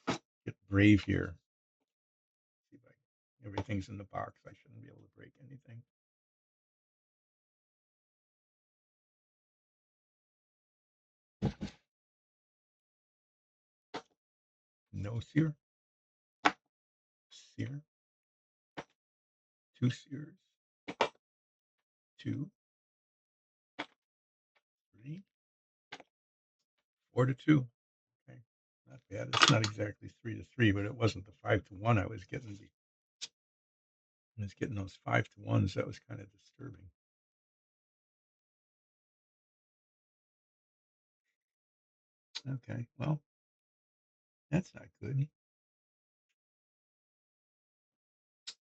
Get brave here. See if everything's in the box. I shouldn't be able to break anything. No sear. Sear. Two sears. Two. Three. 4-2. Okay. Not bad. It's not exactly 3-3, but it wasn't the 5-1 I was getting. I was getting those 5-1s. That was kind of disturbing. Okay. Well, that's not good.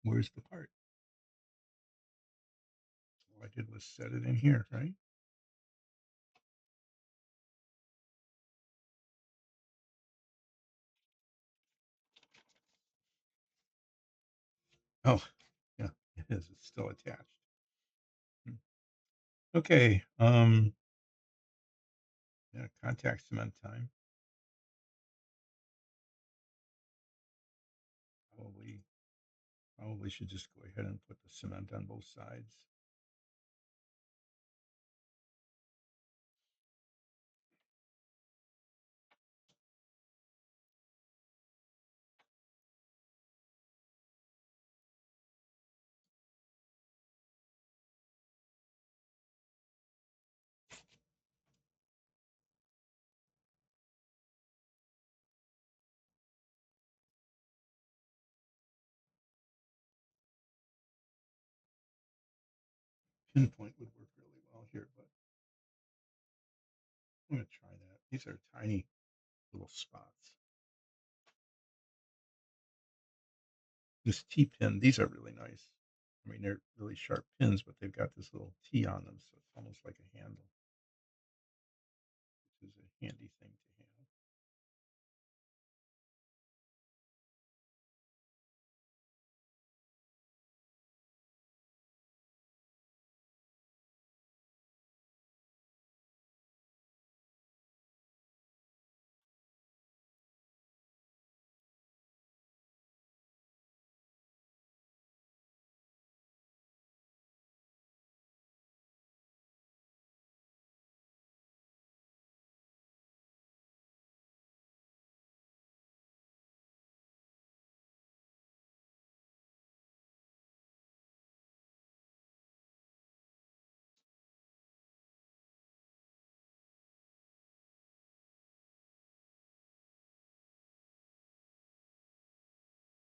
Where's the part? All I did was set it in here, right? Oh, yeah, it is. It's still attached. Hmm. Okay. Yeah, contact cement time. Probably, probably should just go ahead and put the cement on both sides. Pinpoint would work really well here, but I'm gonna try that. These are tiny little spots. This T-pin, these are really nice. I mean, they're really sharp pins, but they've got this little T on them, so it's almost like a handle, which is a handy thing to have.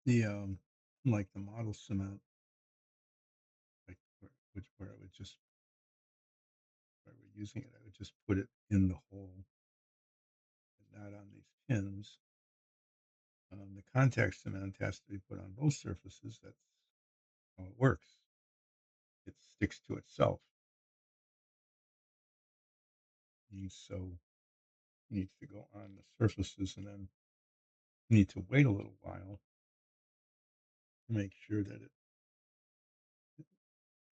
The like the model cement, like where I would just if I were using it, I would just put it in the hole and not on these pins. The contact cement has to be put on both surfaces. That's how it works. It sticks to itself, and so it needs to go on the surfaces, and then you need to wait a little while to make sure that it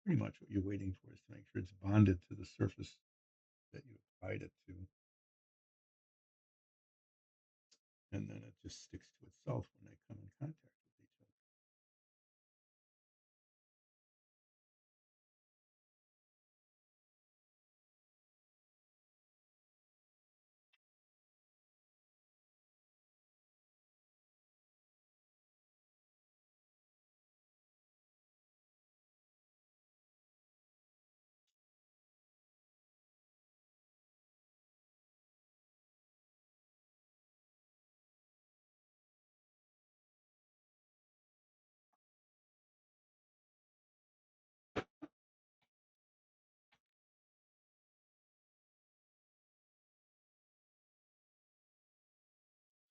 pretty much what you're waiting for is to make sure it's bonded to the surface that you applied it to, and then it just sticks to itself when they come in contact with each other.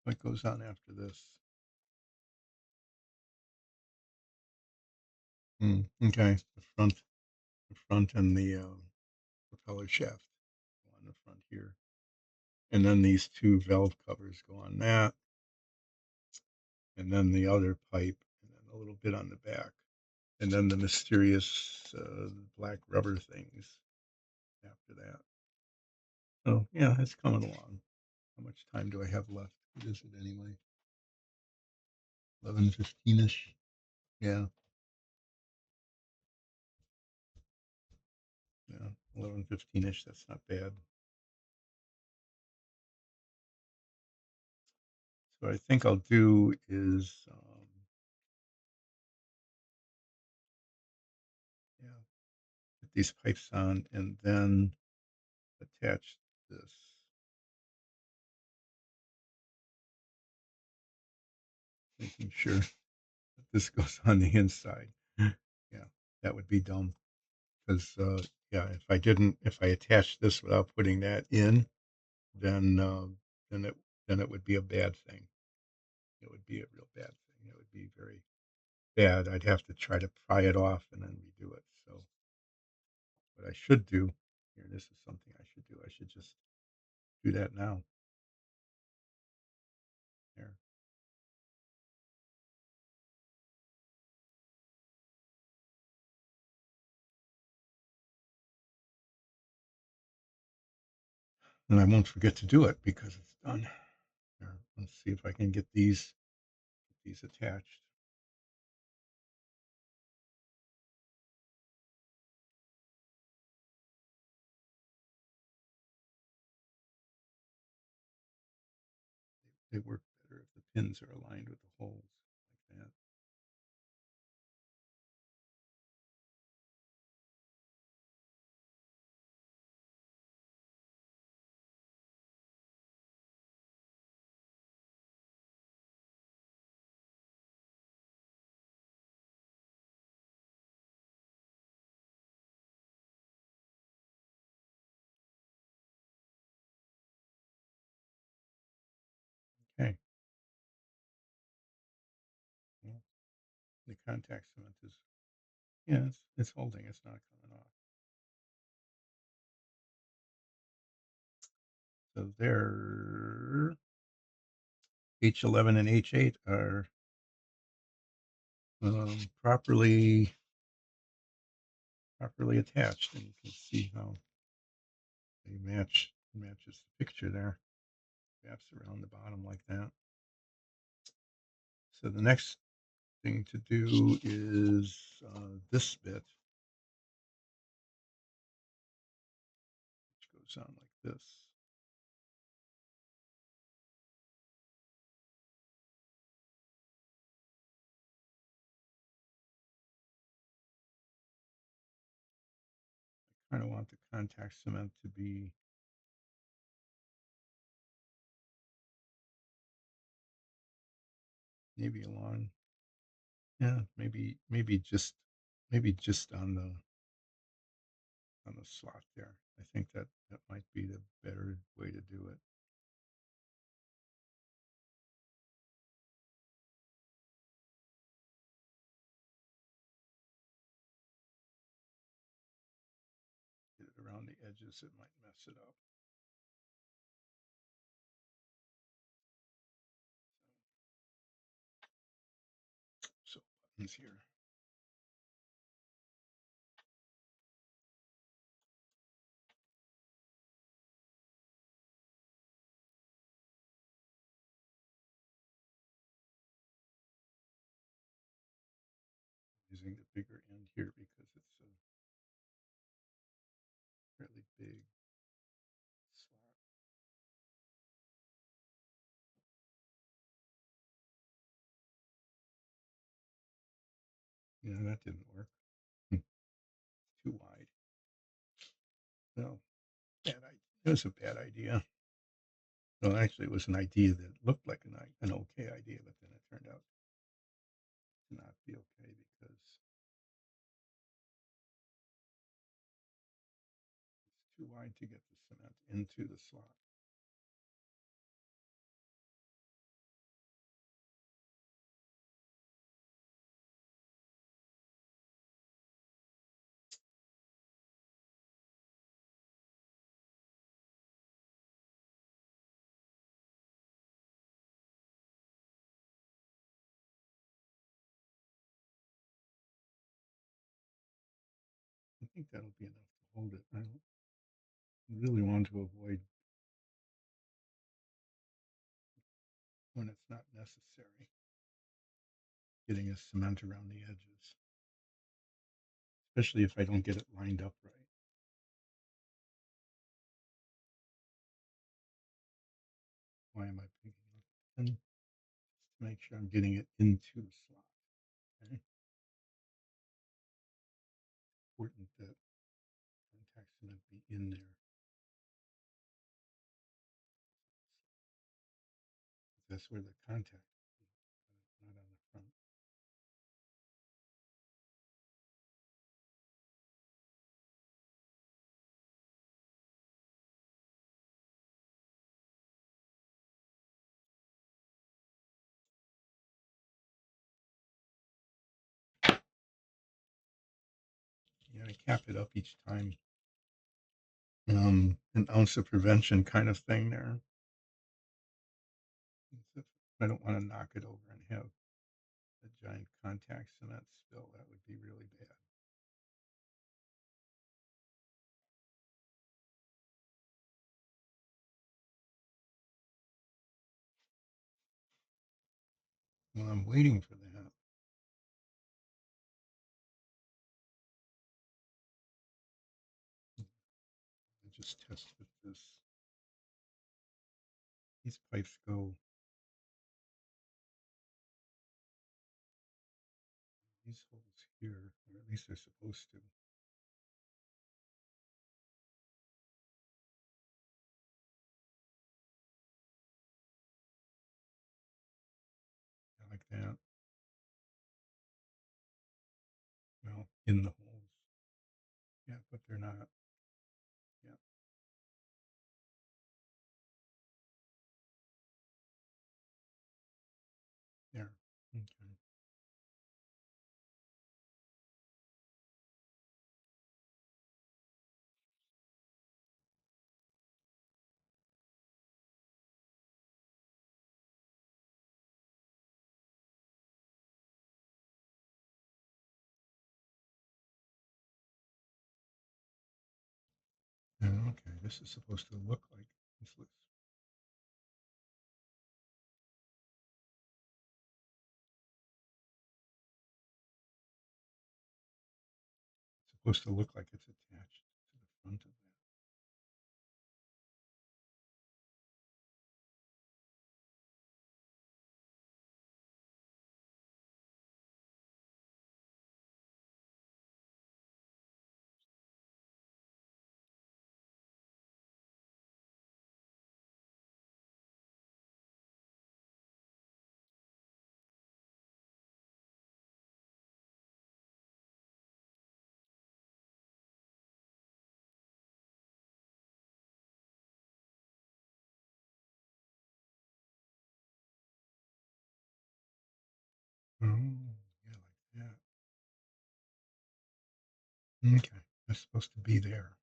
What goes on after this? Okay, the front, and the propeller shaft go on the front here, and then these two valve covers go on that, and then the other pipe, and then a little bit on the back, and then the mysterious black rubber things after that. Oh yeah, it's coming along. How much time do I have left? What is it anyway? 11:15ish. Yeah, yeah, 11:15ish. That's not bad. So what I think I'll do is, yeah, put these pipes on and then attach this, making sure that this goes on the inside. Yeah, that would be dumb because, yeah, if I attach this without putting that in, then, then it, then it would be a bad thing. It would be a real bad thing. It would be very bad. I'd have to try to pry it off and then redo it. So what I should do here, this is something I should do. I should just do that now. There. And I won't forget to do it because it's done. There. Let's see if I can get these attached. They work better if the pins are aligned with the holes like that. contact cement is, yeah, it's holding. It's not coming off. So there, H11 and H8 are properly attached, and you can see how they matches the picture there. Wraps around the bottom like that. So the next thing to do is this bit, which goes on like this. I kind of want the contact cement to be maybe along, yeah, maybe just on the slot there. I think that might be the better way to do it. Get it around the edges, it might mess it up. So buttons here. Using the bigger end here because it's a fairly big slot. Yeah, that didn't work. Too wide. Well, it was a bad idea. Well, actually, it was an idea that looked like an okay idea, but then it turned out to not be okay because it's too wide to get the cement into the slot. I think that'll be enough to hold it. I don't really want to avoid when it's not necessary getting a cement around the edges, especially if I don't get it lined up right. Why am I picking up the pen? Just to make sure I'm getting it into the slot. Okay. Important that contact cement be in there. That's where the contact is, not on the front. You gotta cap it up each time. An ounce of prevention kind of thing there. I don't want to knock it over and have a giant contact cement spill. That would be really bad. Well, I'm waiting for that. I just test with this. These pipes go these holes here, or at least they're supposed to. Like that. Well, in the holes. Yeah, but they're not. Yeah, there. Okay. Okay, this is supposed to look like this looks supposed to look like it's attached to the front of that. Oh, yeah, like that. Okay, that's supposed to be there.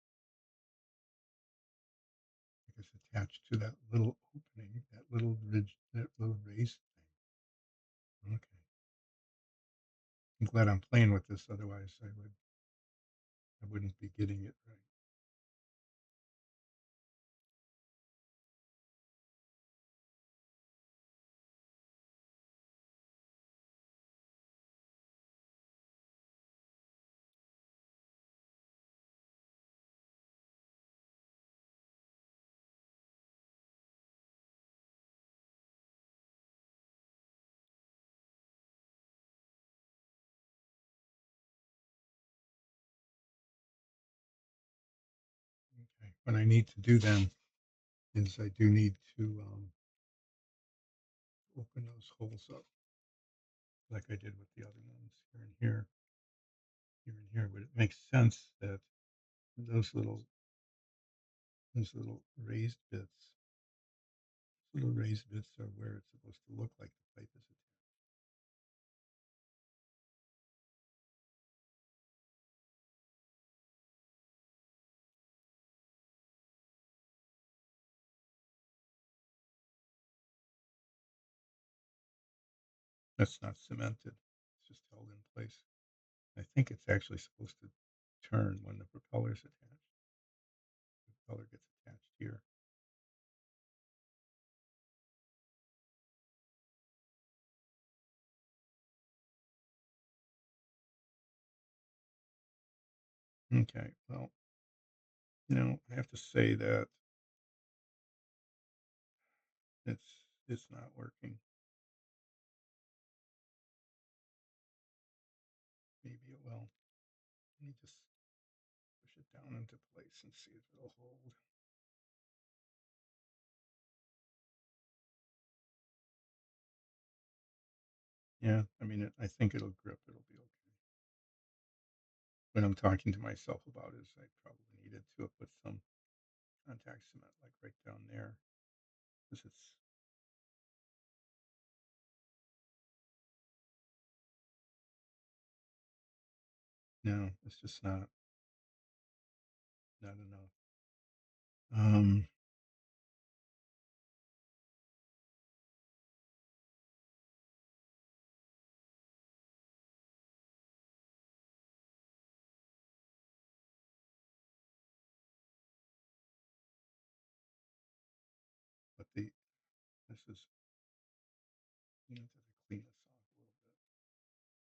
Like it's attached to that little opening, that little ridge, that little raised thing. Okay. I'm glad I'm playing with this, otherwise I wouldn't be getting it right. Okay. What I need to do then is I do need to open those holes up like I did with the other ones here and here. But it makes sense that those little those little raised bits are where it's supposed to look like the pipe is attached. That's not cemented. It's just held in place. I think it's actually supposed to turn when the propeller's attached. The propeller gets attached here. Okay, well, I have to say that it's not working. Maybe it will. Let me just push it down into place and see if it'll hold. Yeah, I mean, I think it'll grip. It'll be okay. What I'm talking to myself about is I probably needed to have put some contact cement like right down there because it's no, it's just not enough. Um, but this is have to clean this off a little bit.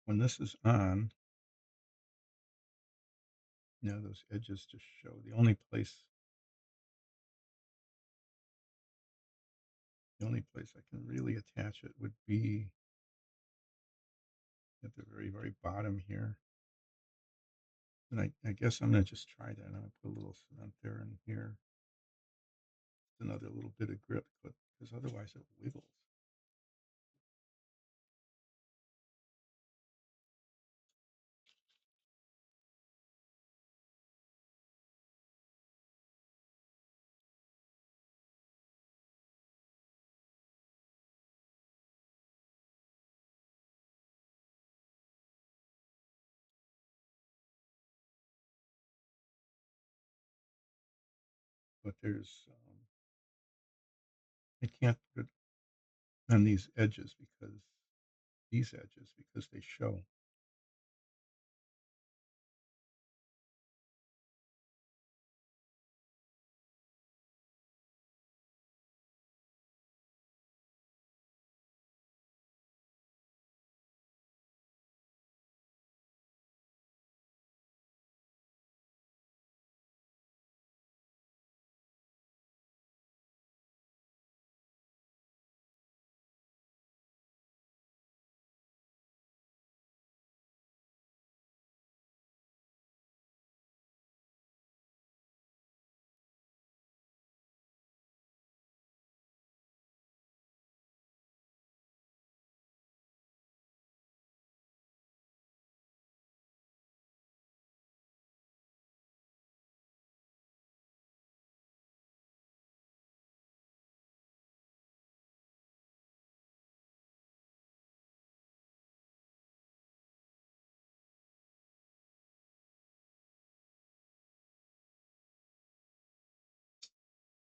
When this is on, those edges just show. The only place I can really attach it would be at the very, very bottom here. And I guess I'm gonna just try that. I'm gonna put a little cement there and here. It's another little bit of grip, but because otherwise it wiggles. But I can't put it on these edges because they show.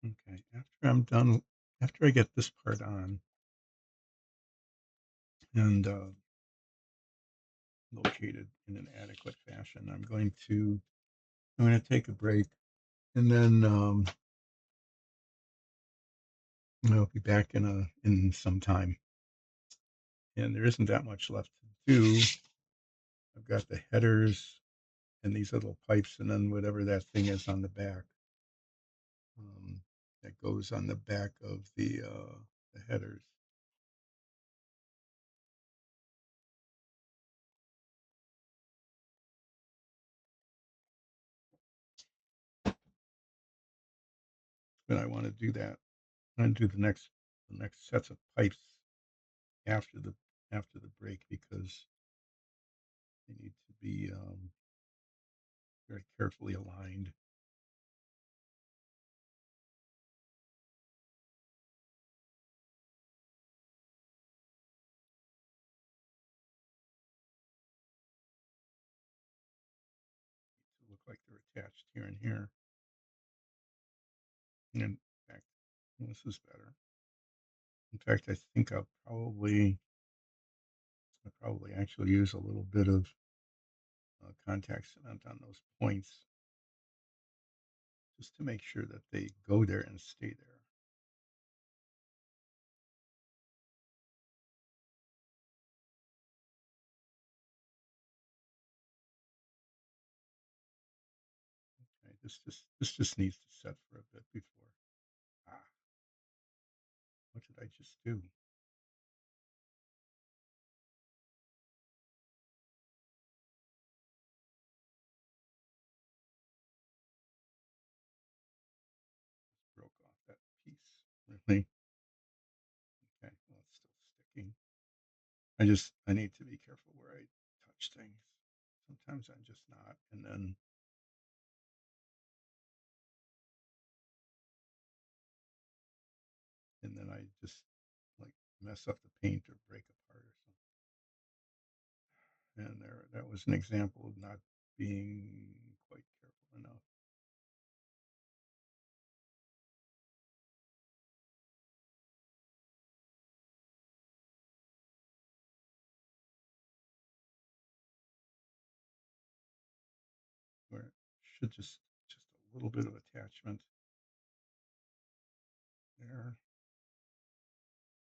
Okay, after I get this part on and, located in an adequate fashion, I'm gonna take a break, and then, I'll be back in some time, and there isn't that much left to do. I've got the headers and these little pipes, and then whatever that thing is on the back, um, that goes on the back of the headers. But I wanna do that. I'm gonna do the next sets of pipes after the break because they need to be, very carefully aligned. To look like they're attached here and here. And in fact, this is better. In fact, I think I'll probably actually use a little bit of contact cement on those points just to make sure that they go there and stay there. Okay, this just needs to set for a bit before. Ah, what did I just do? Just broke off that piece. Really? Okay, well, it's still sticking. I need to be careful where I touch things. Sometimes I'm just not, and then I just like mess up the paint or break apart or something. And that was an example of not being quite careful enough. Where it should just a little bit of attachment there,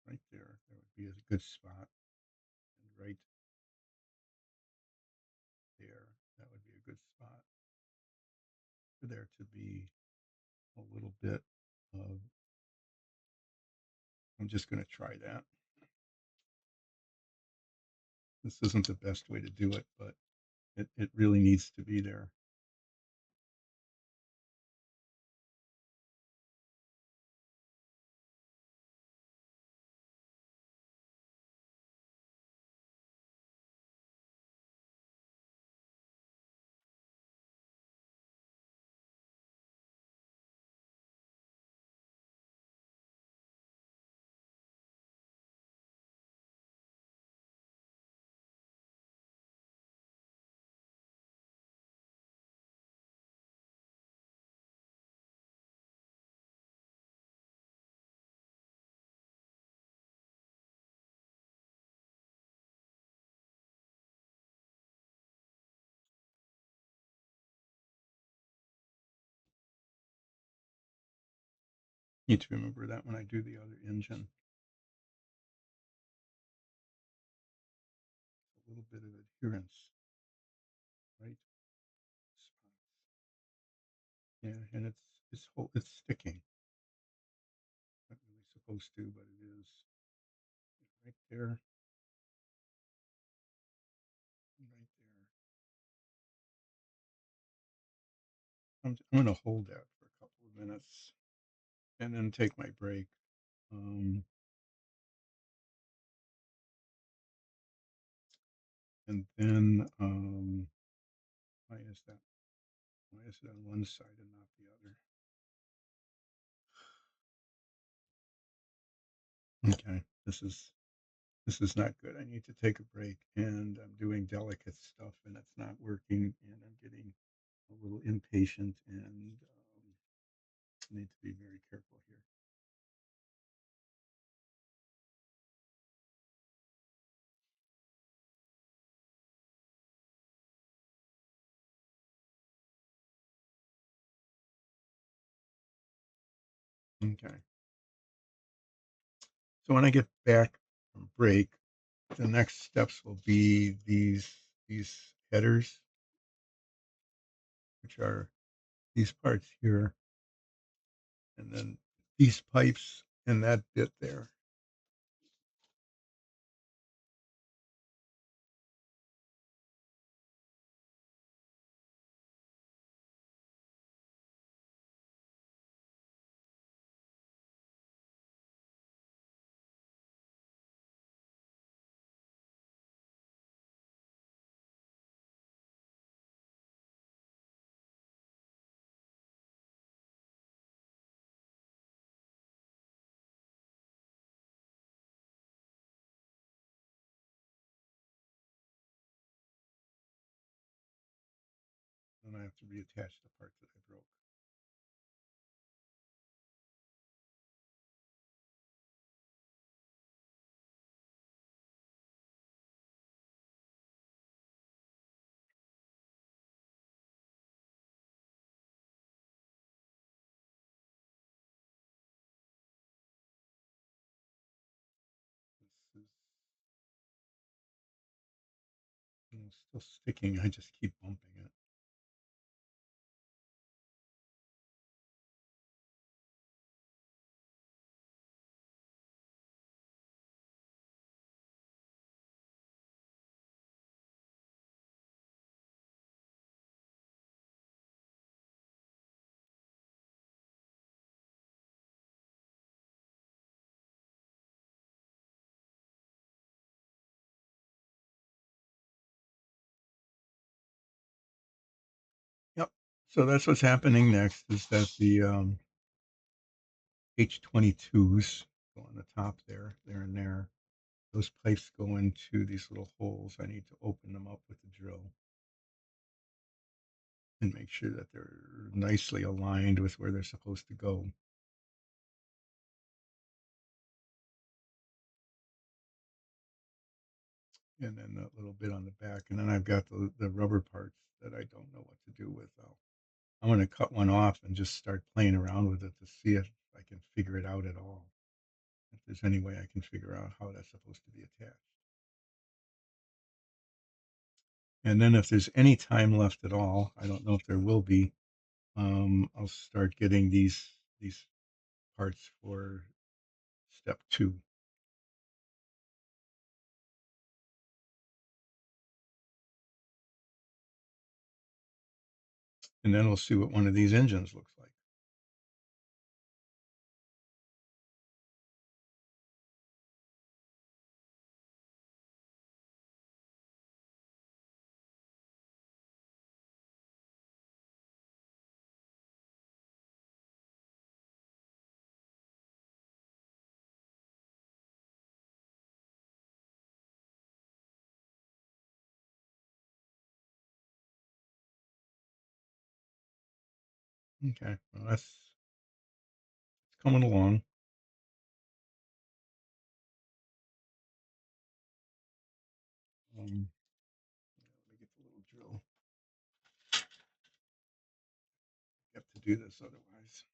right there. That would be a good spot. And right there, that would be a good spot for there to be a little bit of. I'm just going to try that. This isn't the best way to do it, but it really needs to be there. Need to remember that when I do the other engine. A little bit of adherence, right? Spots. Yeah, and it's sticking. Not really supposed to, but it is right there, right there. I'm going to hold that for a couple of minutes and then take my break. Um, and then why is that? Why is it on one side and not the other? Okay, this is not good. I need to take a break, and I'm doing delicate stuff, and it's not working, and I'm getting a little impatient, and need to be very careful here. Okay. So when I get back from break, the next steps will be these headers, which are these parts here, and then these pipes and that bit there. And I have to reattach the parts that I broke. This is still sticking. I just keep bumping it. Yep. So that's what's happening next is that the H22s go on the top there and there. Those pipes go into these little holes. I need to open them up with the drill and make sure that they're nicely aligned with where they're supposed to go. And then that little bit on the back. And then I've got the rubber parts that I don't know what to do with. I'm going to cut one off and just start playing around with it to see if I can figure it out at all. If there's any way I can figure out how that's supposed to be attached. And then if there's any time left at all, I don't know if there will be, I'll start getting these parts for step 2. And then we'll see what one of these engines looks like. Okay, well, that's it's coming along. Let me get the little drill. I have to do this otherwise.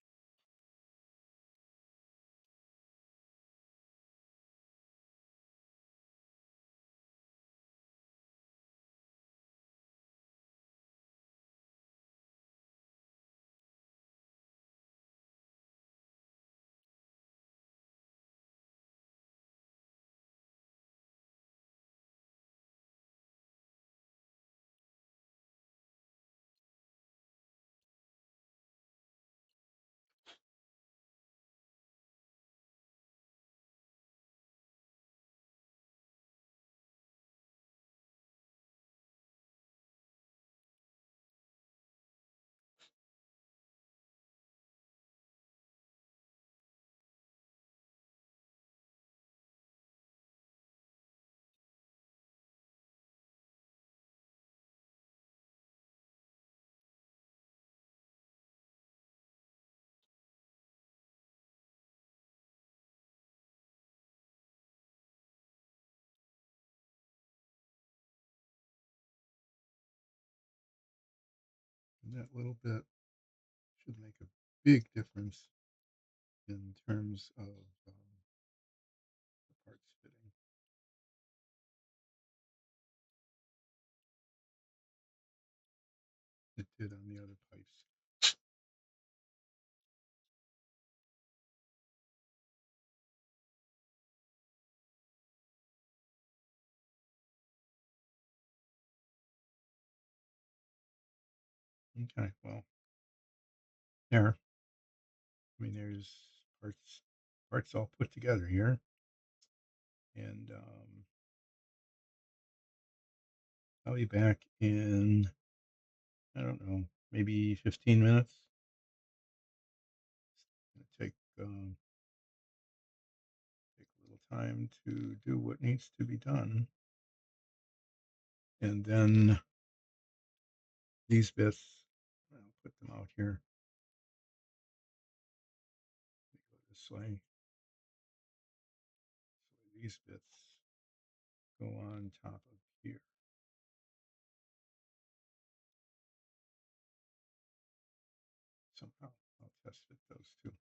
that little bit should make a big difference in terms of the parts fitting. It did on the other pipes. Okay, well, there. I mean, there's parts all put together here, and I'll be back in, I don't know, maybe 15 minutes. It's gonna take a little time to do what needs to be done, and then these bits, I'll put them out here. Let me go this way. So these bits go on top of here. Somehow I'll test fit those two.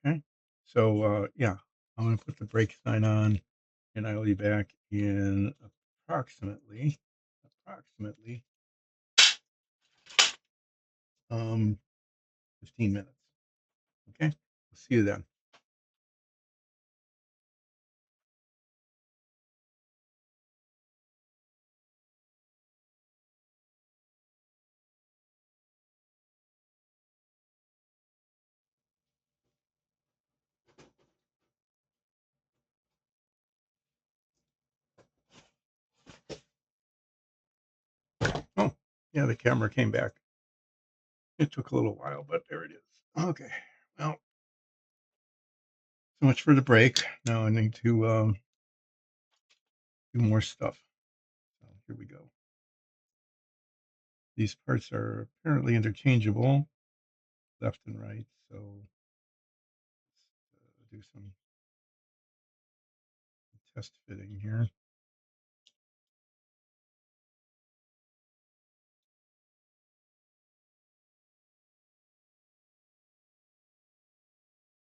Okay. So yeah, I'm gonna put the brake sign on, and I will be back in approximately um 15 minutes. Okay. I'll see you then. Oh, yeah, the camera came back. It took a little while, but there it is. Okay. Well, so much for the break. Now I need to do more stuff. So here we go. These parts are apparently interchangeable left and right. So let's do some test fitting here.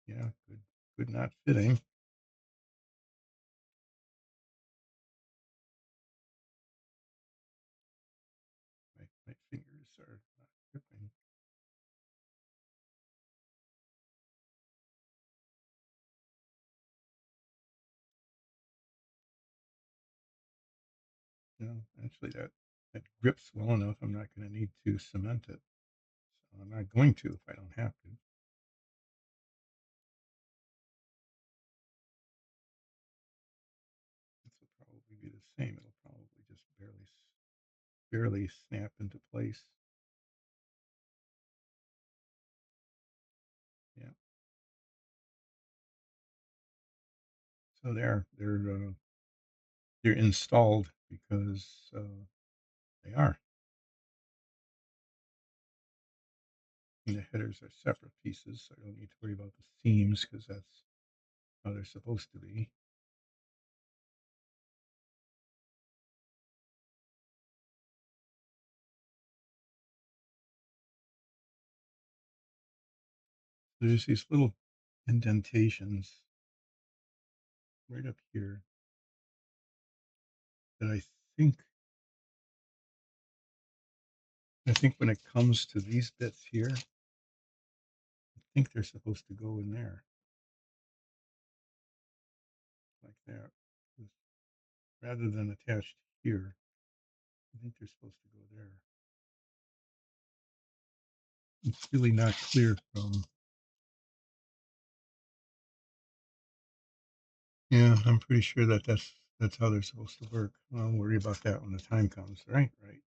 Yeah, good not fitting. My fingers are not gripping. No, actually that grips well enough. I'm not going to need to cement it. So I'm not going to if I don't have to. This will probably be the same. It'll probably just barely snap into place. Yeah. So they're installed because they are. And the headers are separate pieces, so I don't need to worry about the seams because that's how they're supposed to be. There's these little indentations right up here that I think when it comes to these bits here, I think they're supposed to go in there like that. Rather than attached here, I think they're supposed to go there. It's really not clear from. Yeah, I'm pretty sure that's how they're supposed to work. I'll worry about that when the time comes. Right, right.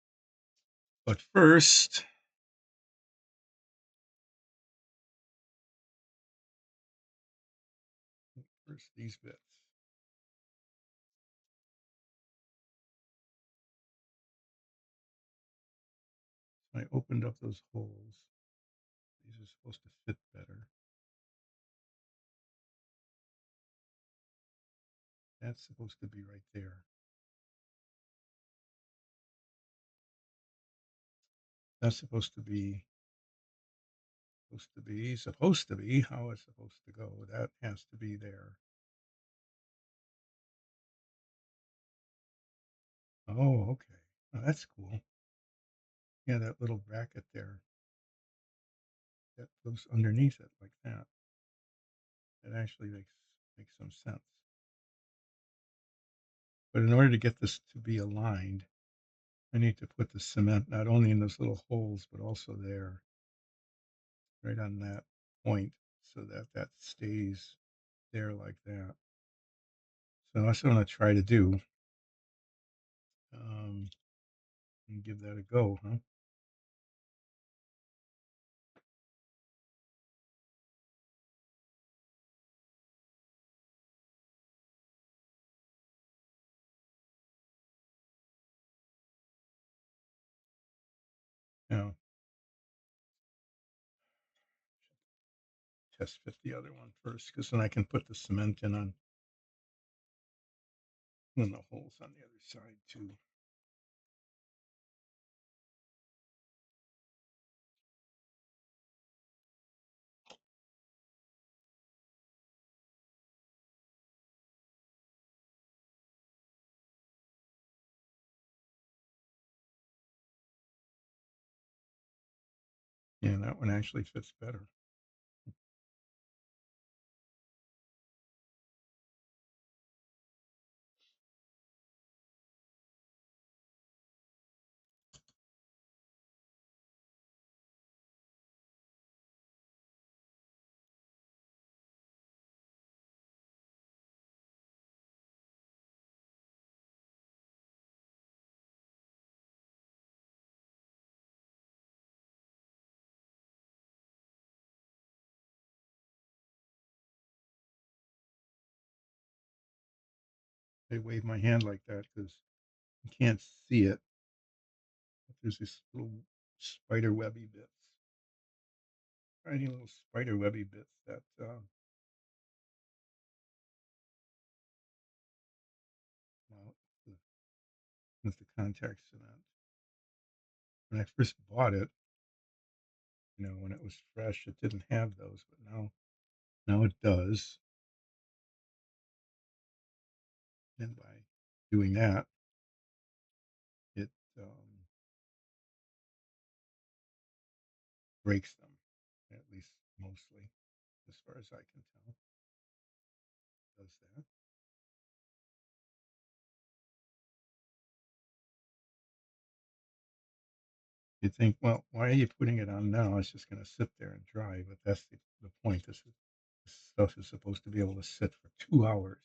But first these bits. I opened up those holes. These are supposed to fit better. That's supposed to be right there. That's supposed to be how it's supposed to go. That has to be there. Oh, okay. Oh, that's cool. Yeah, that little bracket there that goes underneath it like that. That actually makes some sense. But in order to get this to be aligned, I need to put the cement not only in those little holes, but also there, right on that point, so that that stays there like that. So that's what I'm gonna try to do, um, and give that a go, huh? Yeah, test fit the other one first, because then I can put the cement in on the holes on the other side too. Yeah, that one actually fits better. I wave my hand like that because you can't see it, but there's these little spider webby bits, tiny little spider webby bits that well, the, with the contact cement. When I first bought it, when it was fresh, it didn't have those, but now it does. And by doing that, it breaks them, at least mostly, as far as I can tell. Does that? You think, well, why are you putting it on now? It's just going to sit there and dry. But that's the point. This stuff is supposed to be able to sit for 2 hours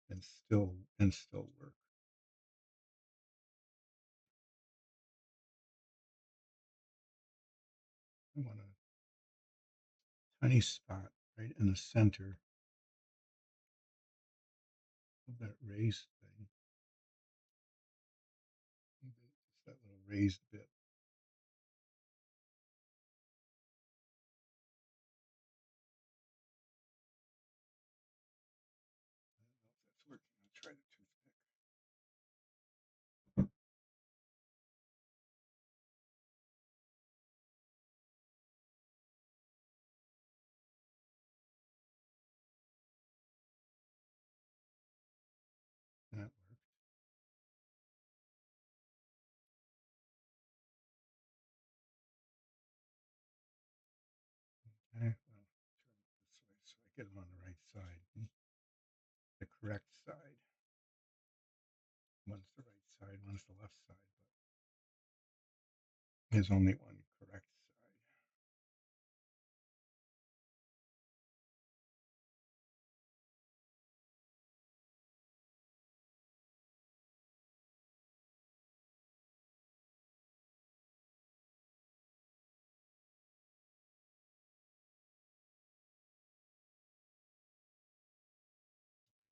and still work. I want a tiny spot right in the center of that raised thing. It's that little raised bit. I don't know if that's working. I'll try the toothpick. And that worked. Okay, well, turn it this way so I get them on the right side. The correct side. One's the right side, one's the left side, but there's only one correct side.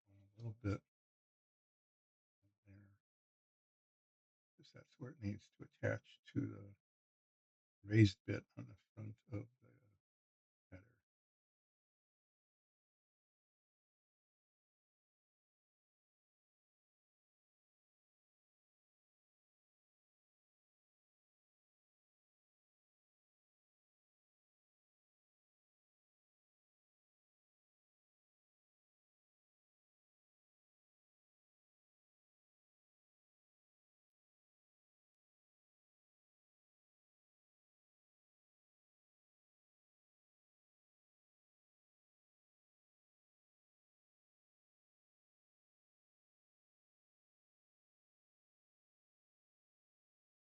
A little bit there, because that's where it needs to attach to the raised bit on the front of the header.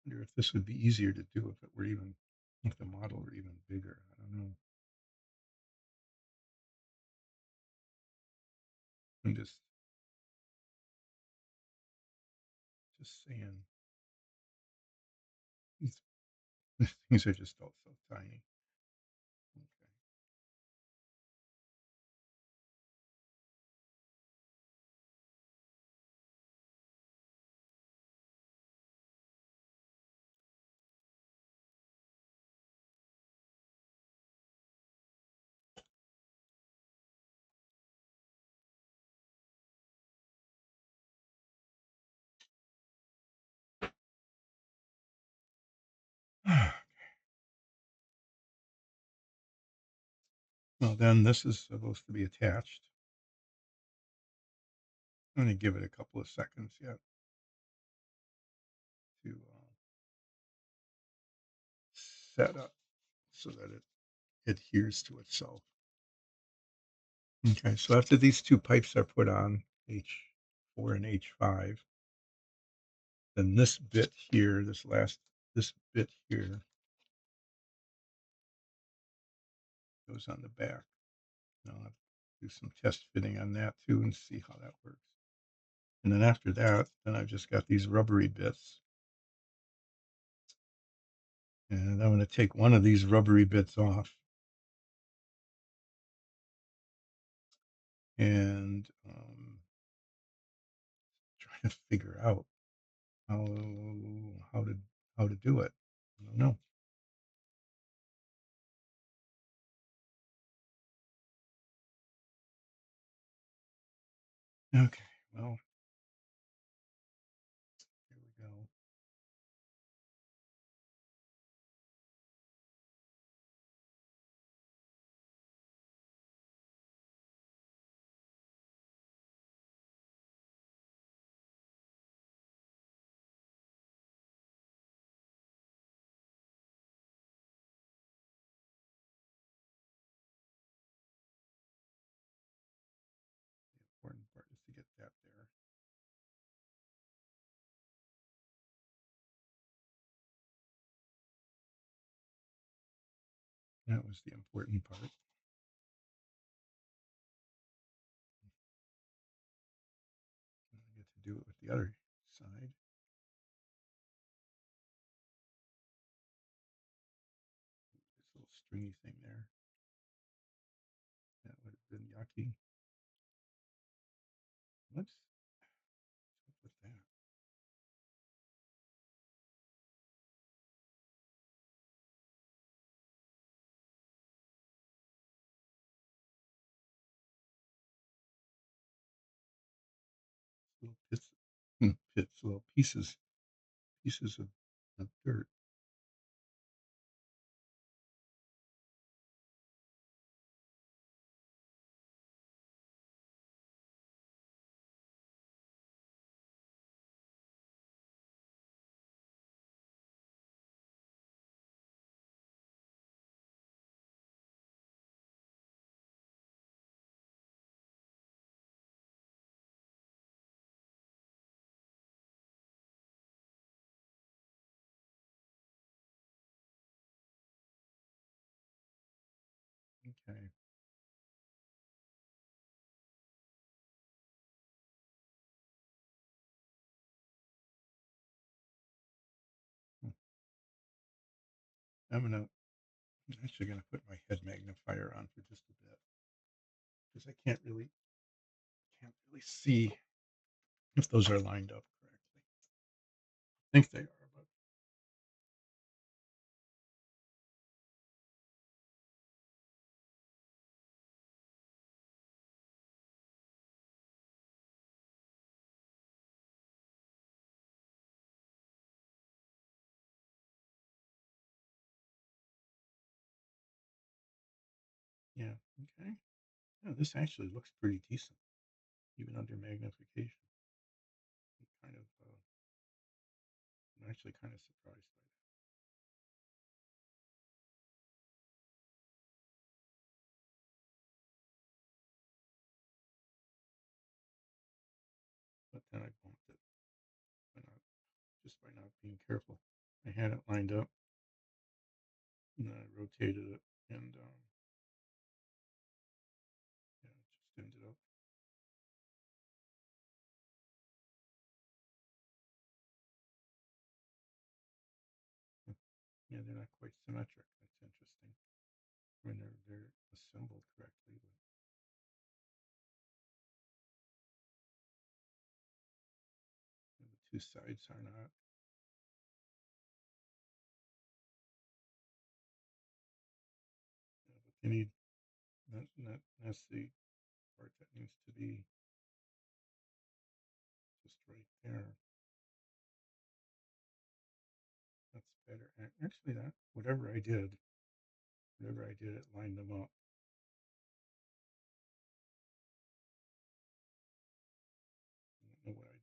Wonder if this would be easier to do if it were even if the model were even bigger. I don't know. I'm just saying these, these things are just all so tiny. Okay. Well, then this is supposed to be attached. I'm going to give it a couple of seconds yet to set up so that it adheres to itself. Okay, so after these two pipes are put on, H4 and H5, then this bit here, this bit here goes on the back. Now I'll do some test fitting on that too and see how that works. And then after that, then I've just got these rubbery bits. And I'm going to take one of these rubbery bits off and try to figure out how how to how to do it. I don't know. Okay, well, here we go. The important part is to get that there. That was the important part. I get to do it with the other side. This little stringy thing there. That would have been yucky. Whoops. What's with that? Little pits, little pieces of dirt. Okay. Hmm. I'm actually gonna put my head magnifier on for just a bit because I can't really see if those are lined up correctly. I think they are, but yeah. Okay. Yeah, this actually looks pretty decent, even under magnification. Kind of, I'm actually kind of surprised by that. But then I bumped it by not just by not being careful. I had it lined up, and then I rotated it, and yeah, it just ended up. Yeah, they're not quite symmetric. That's interesting. I mean, they're assembled correctly, but the two sides are not. Yeah, but they need that's the part that needs to be just right there. That's better. Actually, that whatever I did, it lined them up. I don't know what I did.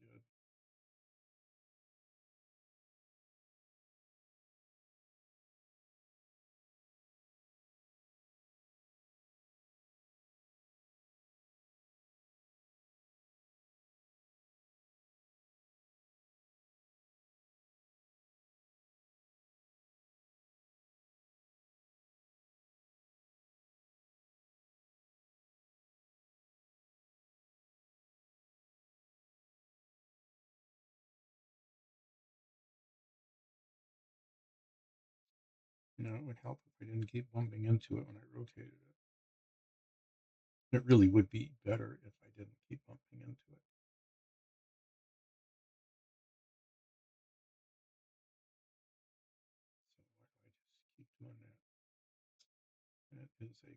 It would help if I didn't keep bumping into it when I rotated it. It really would be better if I didn't keep bumping into it. So why do I just keep doing that? That is a question.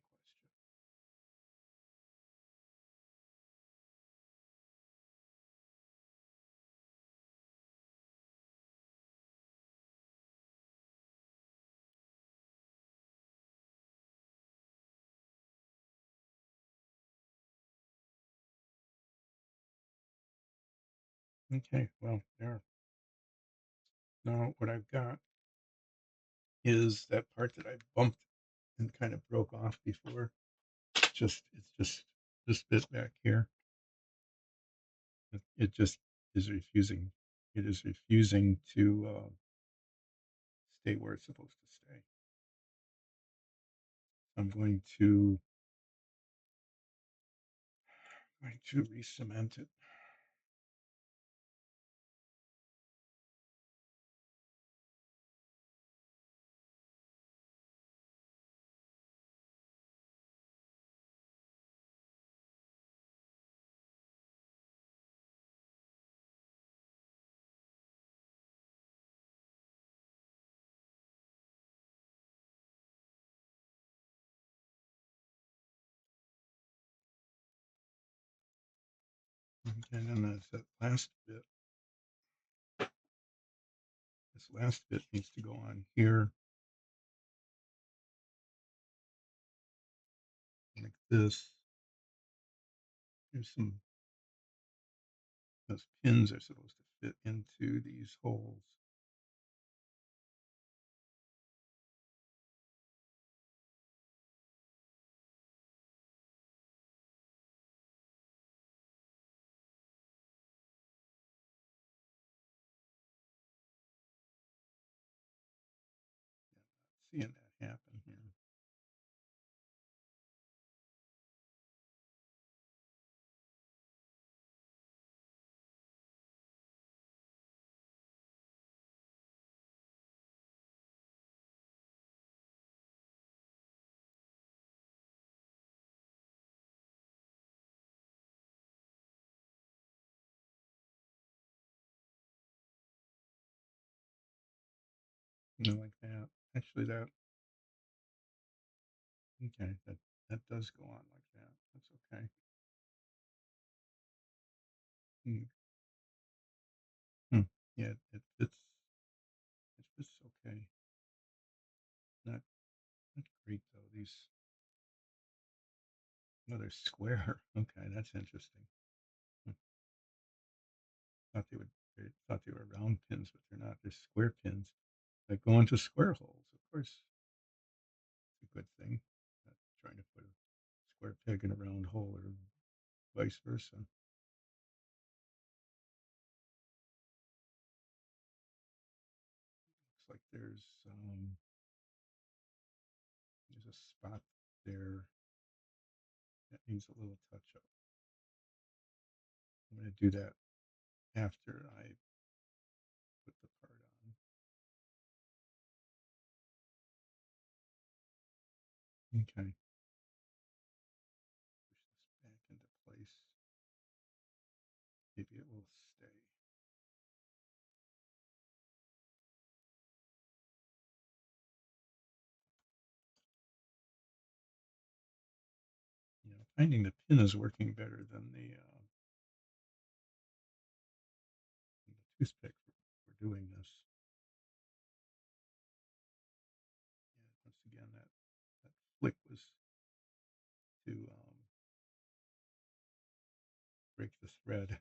Okay, well, there. Now what I've got is that part that I bumped and kind of broke off before. It's just this bit back here. It just is refusing. It is refusing to stay where it's supposed to stay. I'm going to re-cement it. And then there's that last bit. This last bit needs to go on here like this. There's some those pins are supposed to fit into these holes. Yeah, not seeing that happen here. Like that. Actually, that okay. That does go on like that. That's okay. Hmm. Hmm. Yeah, it fits. It fits okay. Not great though. These they're square. Okay, that's interesting. Hmm. Thought they were round pins, but they're not. They're square pins that go into square holes. Of course, it's a good thing. Not trying to put a square peg in a round hole or vice versa. Looks like there's a spot there that needs a little touch up. I'm going to do that after I put the part on. Okay, push this back into place. Maybe it will stay. Finding the pin is working better than the toothpick for doing this. Yeah, once again, that flick was to break the thread.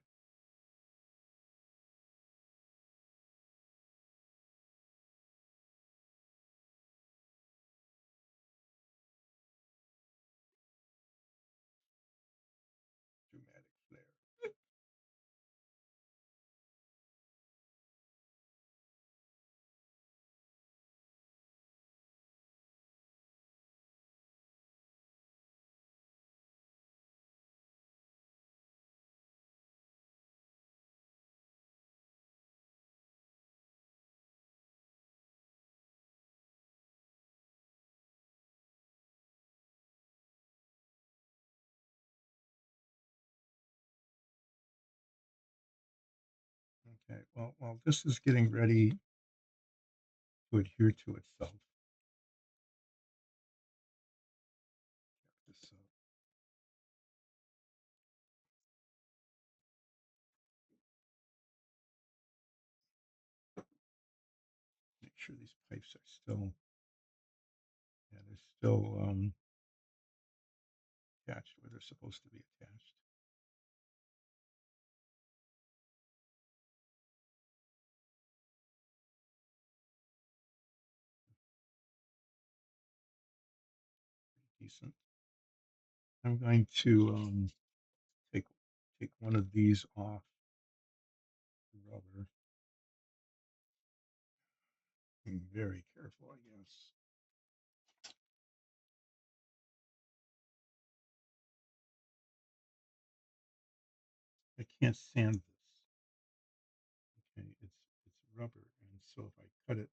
Dramatic flare. Okay, well, while this is getting ready to adhere to itself, this, make sure these pipes are still, yeah, they're still attached where they're supposed to be attached. Decent. I'm going to take one of these off the rubber. Be very careful, I guess. I can't sand this. Okay, it's rubber, and so if I cut it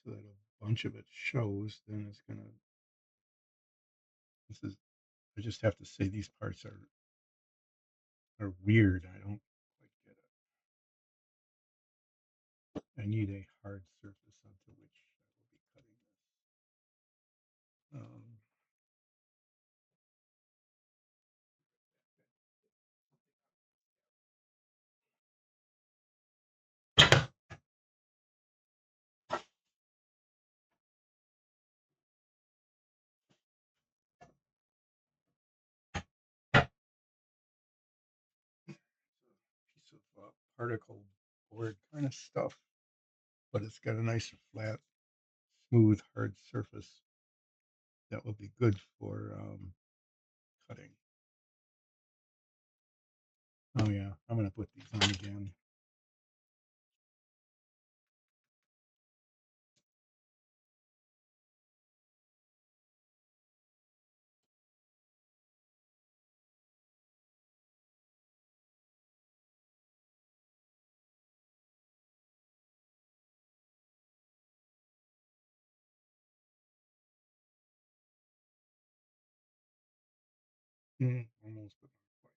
so that a bunch of it shows, then it's gonna. This is. I just have to say these parts are weird. I don't quite get it. I need a hard surface onto which I will be cutting this. Piece of particle board kind of stuff, but it's got a nice flat, smooth, hard surface that will be good for cutting. Oh yeah, I'm gonna put these on again. Almost, but not quite.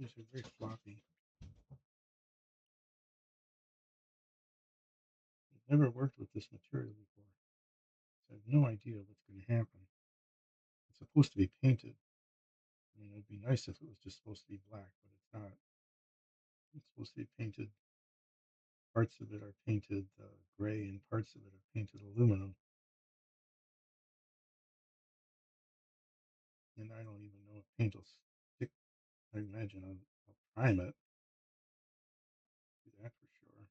These are very floppy. I've never worked with this material before, so I have no idea what's going to happen. It's supposed to be painted. I mean, it'd be nice if it was just supposed to be black, but it's not. It's supposed to be painted. Parts of it are painted gray, and parts of it are painted aluminum. And I don't even know if paint will stick. I imagine I'll prime it. Do that for sure.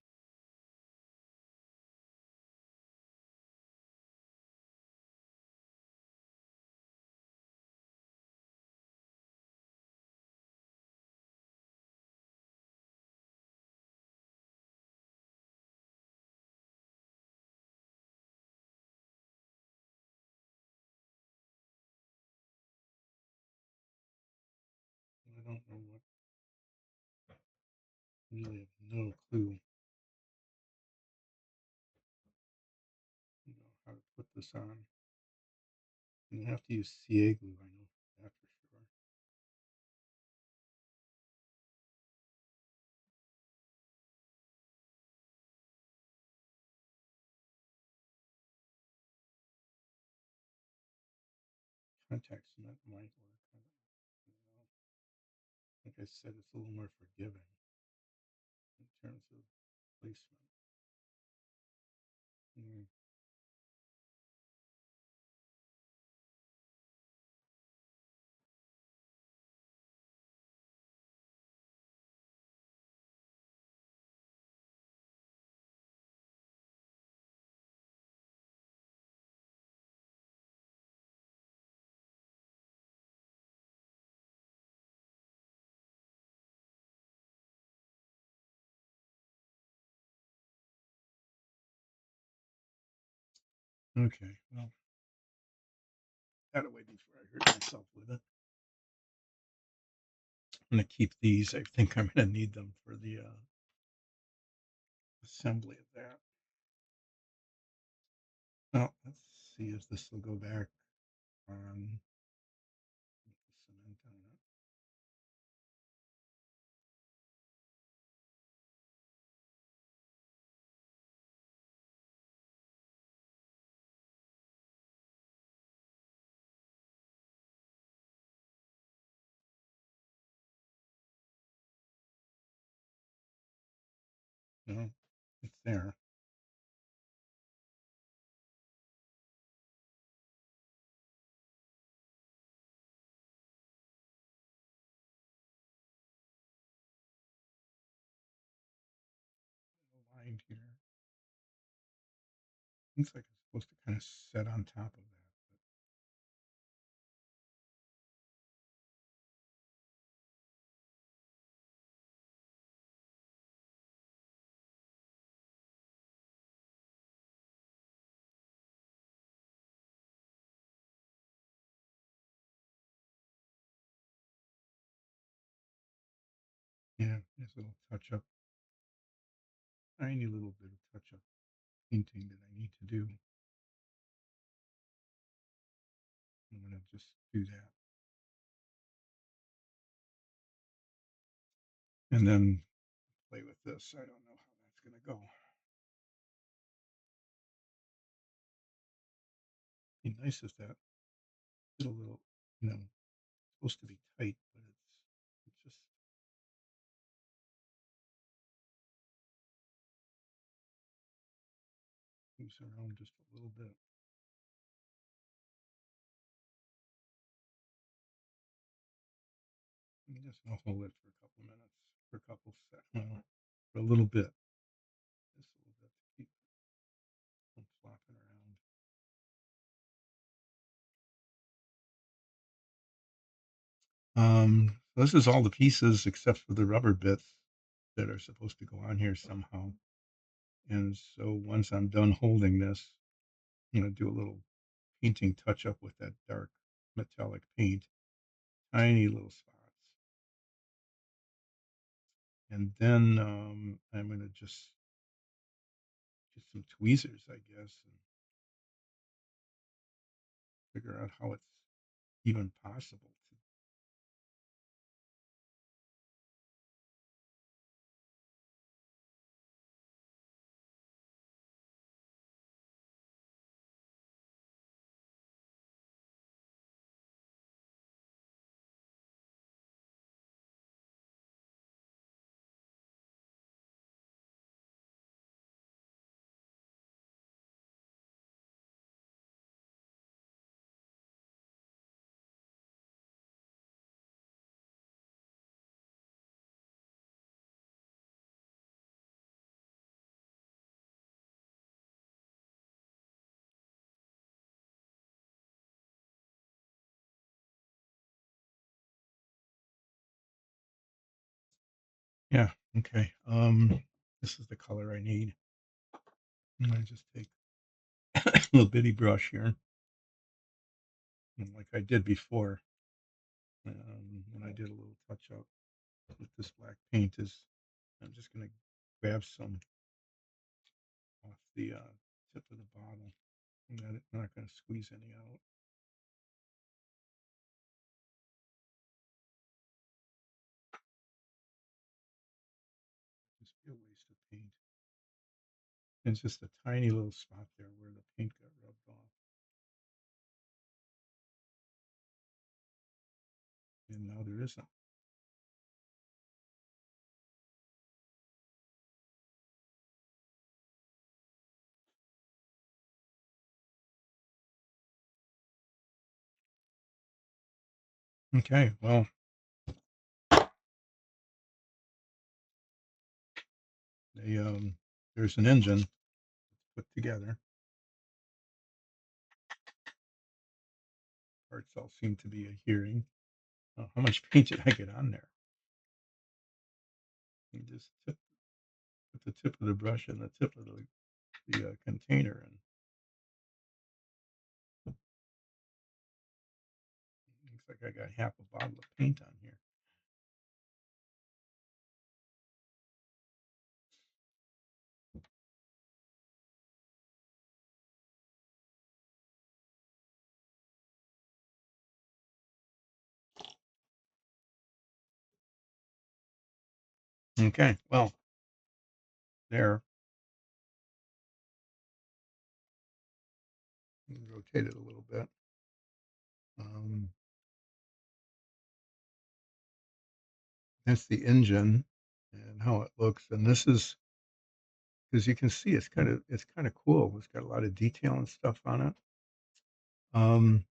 I don't know what. I really have no clue, how to put this on. You have to use CA glue. I know that for sure. Contact cement might work. I don't know. Like I said, it's a little more forgiving in terms of placement. Mm, okay, well, that away before I hurt myself with it. I'm going to keep these. I think I'm going to need them for the assembly of that. Well, let's see if this will go back on with the cement on it. No, it's there. Aligned here. Looks like it's supposed to kind of set on top of that. But yeah, there's a little touch up, tiny little bit of touch up painting that I need to do. I'm going to just do that. And then play with this. I don't know how that's going to go. Be nice if that did a little, supposed to be tight, but it's just moves around just a little bit. I'm just gonna hold it for a couple minutes, for a couple seconds, for a little bit, just a little bit to keep from flopping around. This is all the pieces except for the rubber bits that are supposed to go on here somehow. And so once I'm done holding this, I'm gonna do a little painting touch up with that dark metallic paint, tiny little spots. And then I'm gonna just get some tweezers, I guess, and figure out how it's even possible Yeah, okay. This is the color I need. I'm gonna just take a little bitty brush here, and like I did before, when I did a little touch up with this black paint is I'm just gonna grab some off the tip of the bottle. I'm not gonna squeeze any out. Just be a waste of paint. It's just a tiny little spot there where the paint got rubbed off, and now there isn't. Okay, well, they, there's an engine put together. Parts all seem to be adhering. How much paint did I get on there? You just put the tip of the brush in the tip of the container, and it looks like I got half a bottle of paint on here. Okay, well, there. Rotate it a little bit. Um, that's the engine and how it looks. And this is because you can see it's kind of cool. It's got a lot of detail and stuff on it. Um,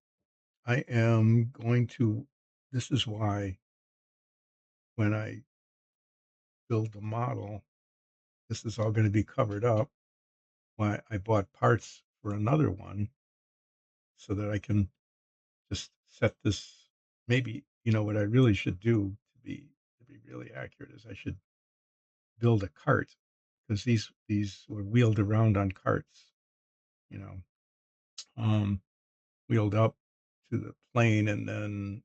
I am going to. This is why when I build the model, this is all going to be covered up. Why I bought parts for another one so that I can just set this. Maybe what I really should do to be really accurate is I should build a cart because these were wheeled around on carts, you know, um, wheeled up to the plane and then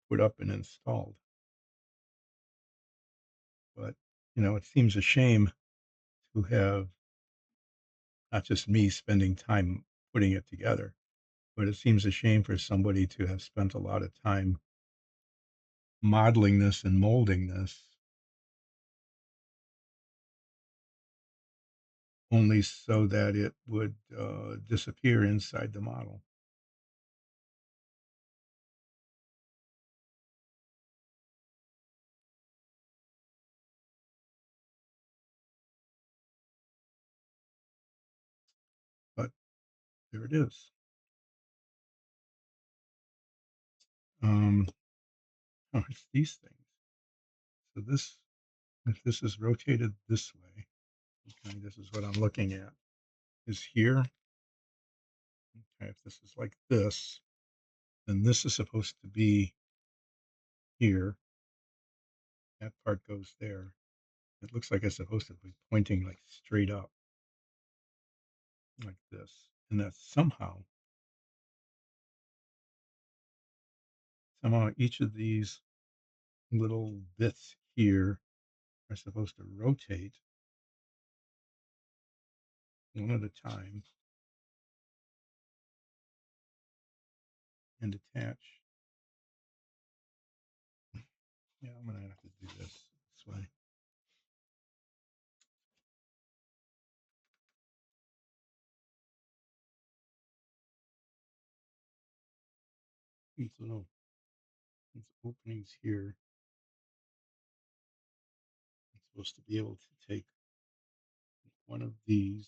put up and installed. But it seems a shame to have not just me spending time putting it together, but it seems a shame for somebody to have spent a lot of time modeling this and molding this only so that it would disappear inside the model. But there it is. Um, oh, it's these things. So if this is rotated this way, okay, this is what I'm looking at, is here. Okay, if this is like this, then this is supposed to be here. That part goes there. It looks like it's supposed to be pointing like straight up, like this. And that somehow each of these little bits here are supposed to rotate one at a time and attach. Yeah, I'm gonna have to do this way. These openings here. I'm supposed to be able to take one of these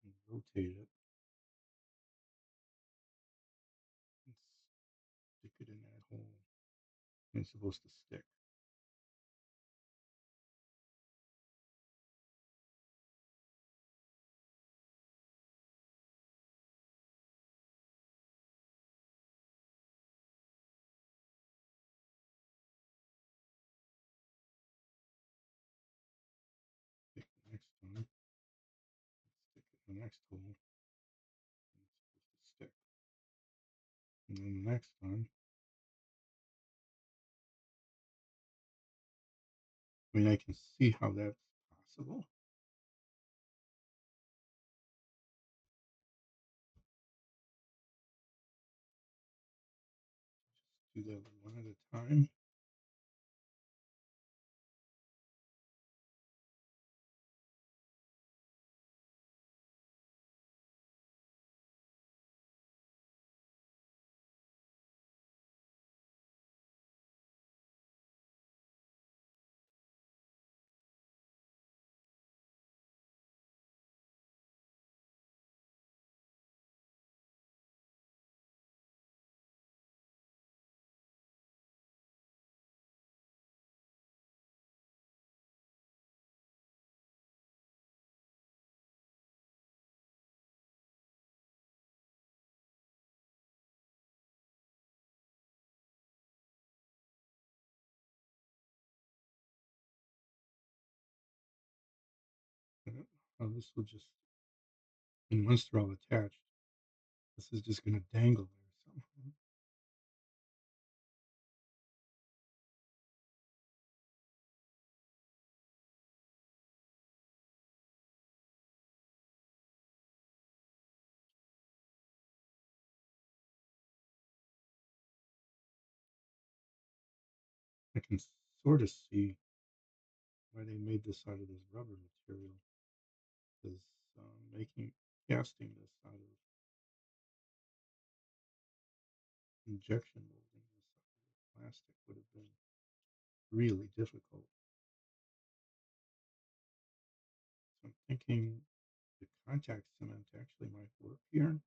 and rotate it and stick it in that hole. And it's supposed to stick. next hole it's supposed to stick. And then the next one, I mean, I can see how that's possible. Just do that one at a time. This will just, and once they're all attached, this is just going to dangle there somehow. I can sort of see why they made this out of this rubber material, because casting this out of injection molding this out of plastic would have been really difficult. So I'm thinking the contact cement actually might work here.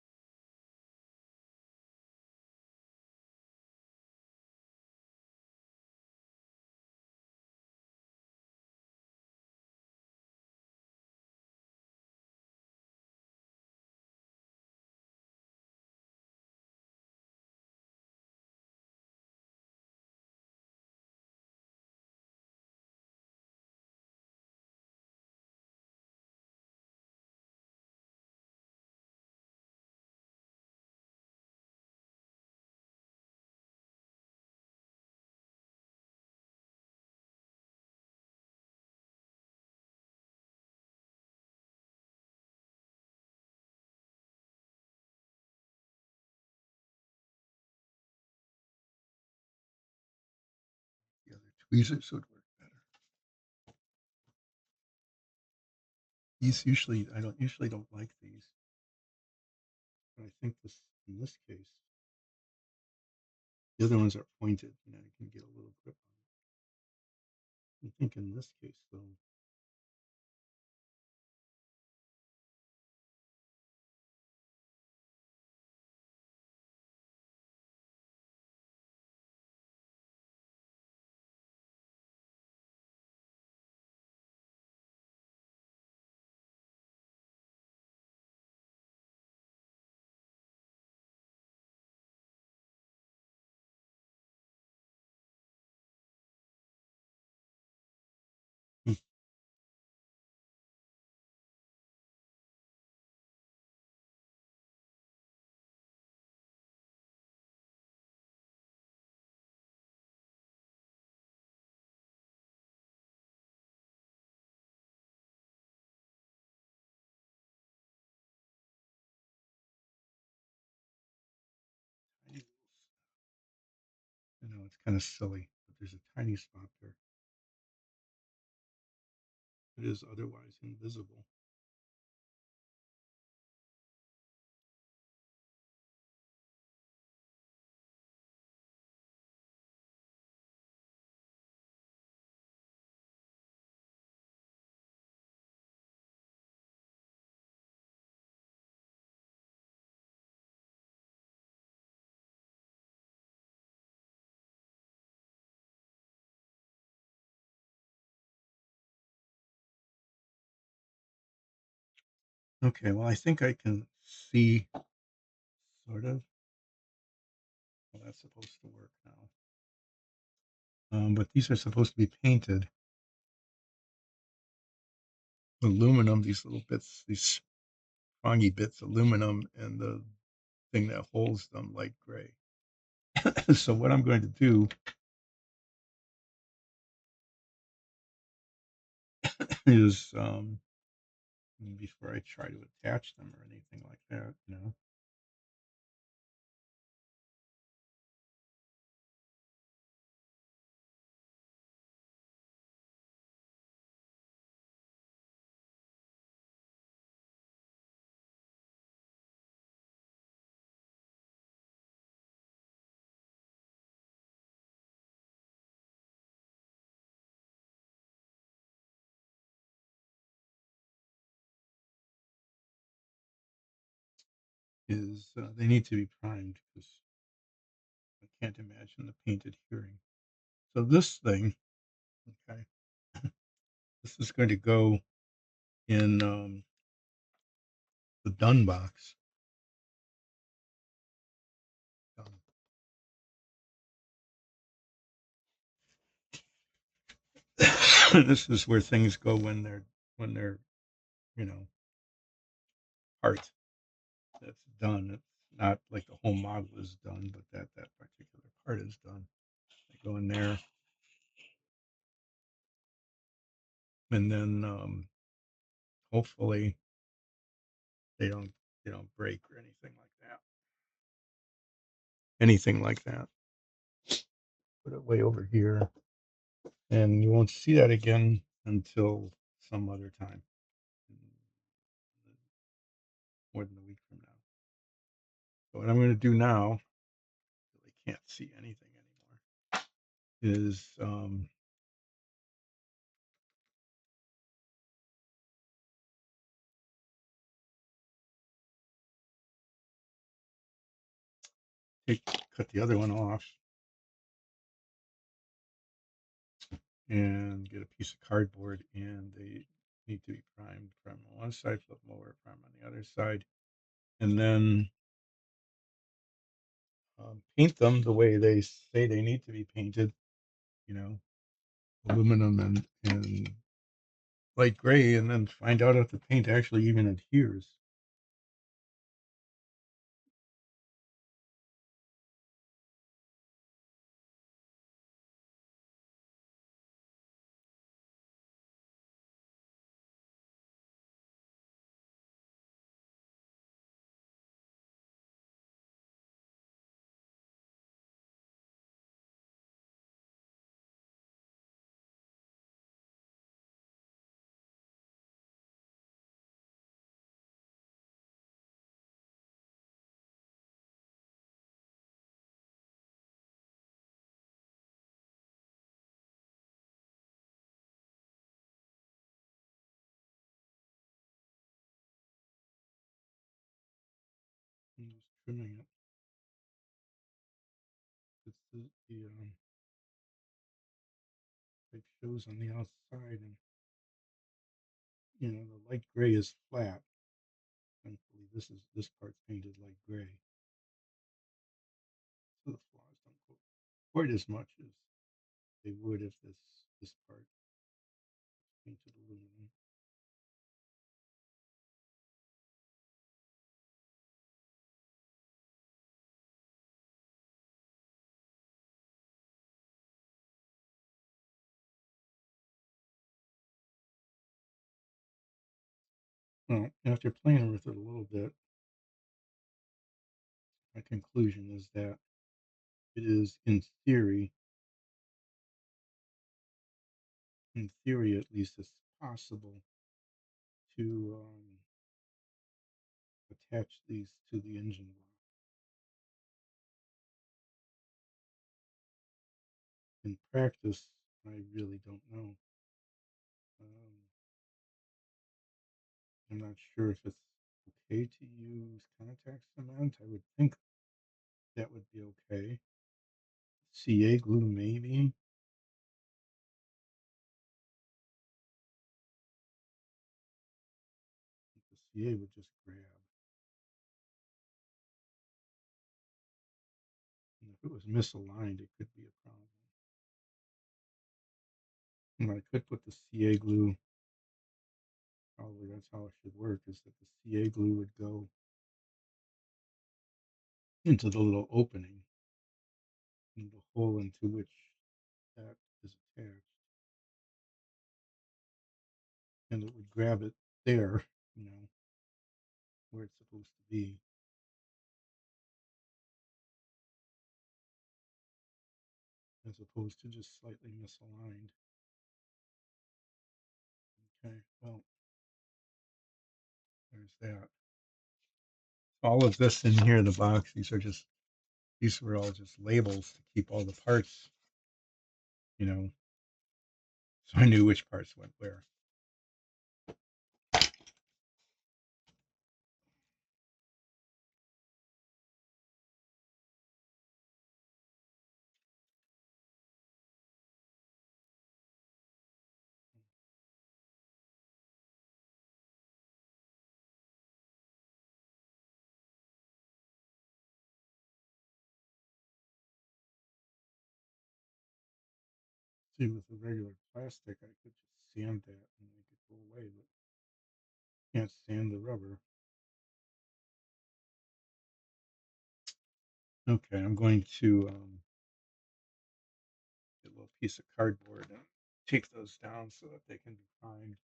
The other tweezers would work better. These usually, I don't usually don't like these, but I think this in this case, the other ones are pointed. You know, you can get a little grip on it. I think in this case, though, hmm, tiny little, you know, it's kind of silly, but there's a tiny spot there. It is otherwise invisible. Okay, well, I think I can see sort of how that's supposed to work now. But these are supposed to be painted aluminum, these little bits, these prongy bits aluminum and the thing that holds them light gray. So what I'm going to do is before I try to attach them or anything like that, is they need to be primed because I can't imagine the paint adhering. So this thing, okay, this is going to go in the done box. This is where things go when they're you know part that's done. It's not like the whole model is done, but that particular part is done. They go in there, and then hopefully they don't they don't break or anything like that. Anything like that. Put it way over here, and you won't see that again until some other time, more than a week from now. So what I'm going to do now, I can't see anything anymore, is cut the other one off and get a piece of cardboard, and they need to be primed. Prime on one side, flip them over, prime on the other side, and then paint them the way they say they need to be painted. You know, aluminum and light gray, and then find out if the paint actually even adheres. I'm just trimming it. It's it shows on the outside, and the light gray is flat. Thankfully, this part's painted light gray, so the flaws don't go quite as much as they would if this part was painted aluminum. Well, after playing with it a little bit, my conclusion is that it is, in theory at least, it's possible to attach these to the engine block. In practice, I really don't know. Um, I'm not sure if it's okay to use contact cement. I would think that would be okay. CA glue, maybe. The CA would just grab. And if it was misaligned, it could be a problem. And I could put the CA glue Probably that's how it should work, is that the CA glue would go into the little opening in the hole into which that is attached, and it would grab it there, you know, where it's supposed to be, as opposed to just slightly misaligned. Okay, well, there's that. All of this in here in the box, these were all just labels to keep all the parts, you know, so I knew which parts went where. See, with the regular plastic, I could just sand that and make it go away, but can't sand the rubber. Okay, I'm going to get a little piece of cardboard and take those down so that they can be primed.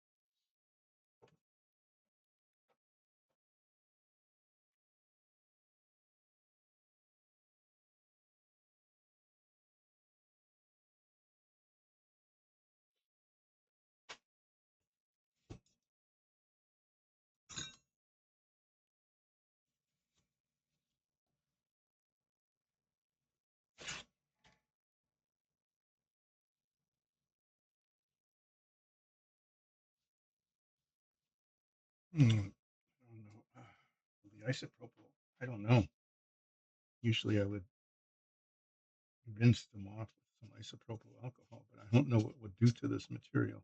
I don't know. The isopropyl, I don't know. Usually I would rinse them off with some isopropyl alcohol, but I don't know what it would do to this material.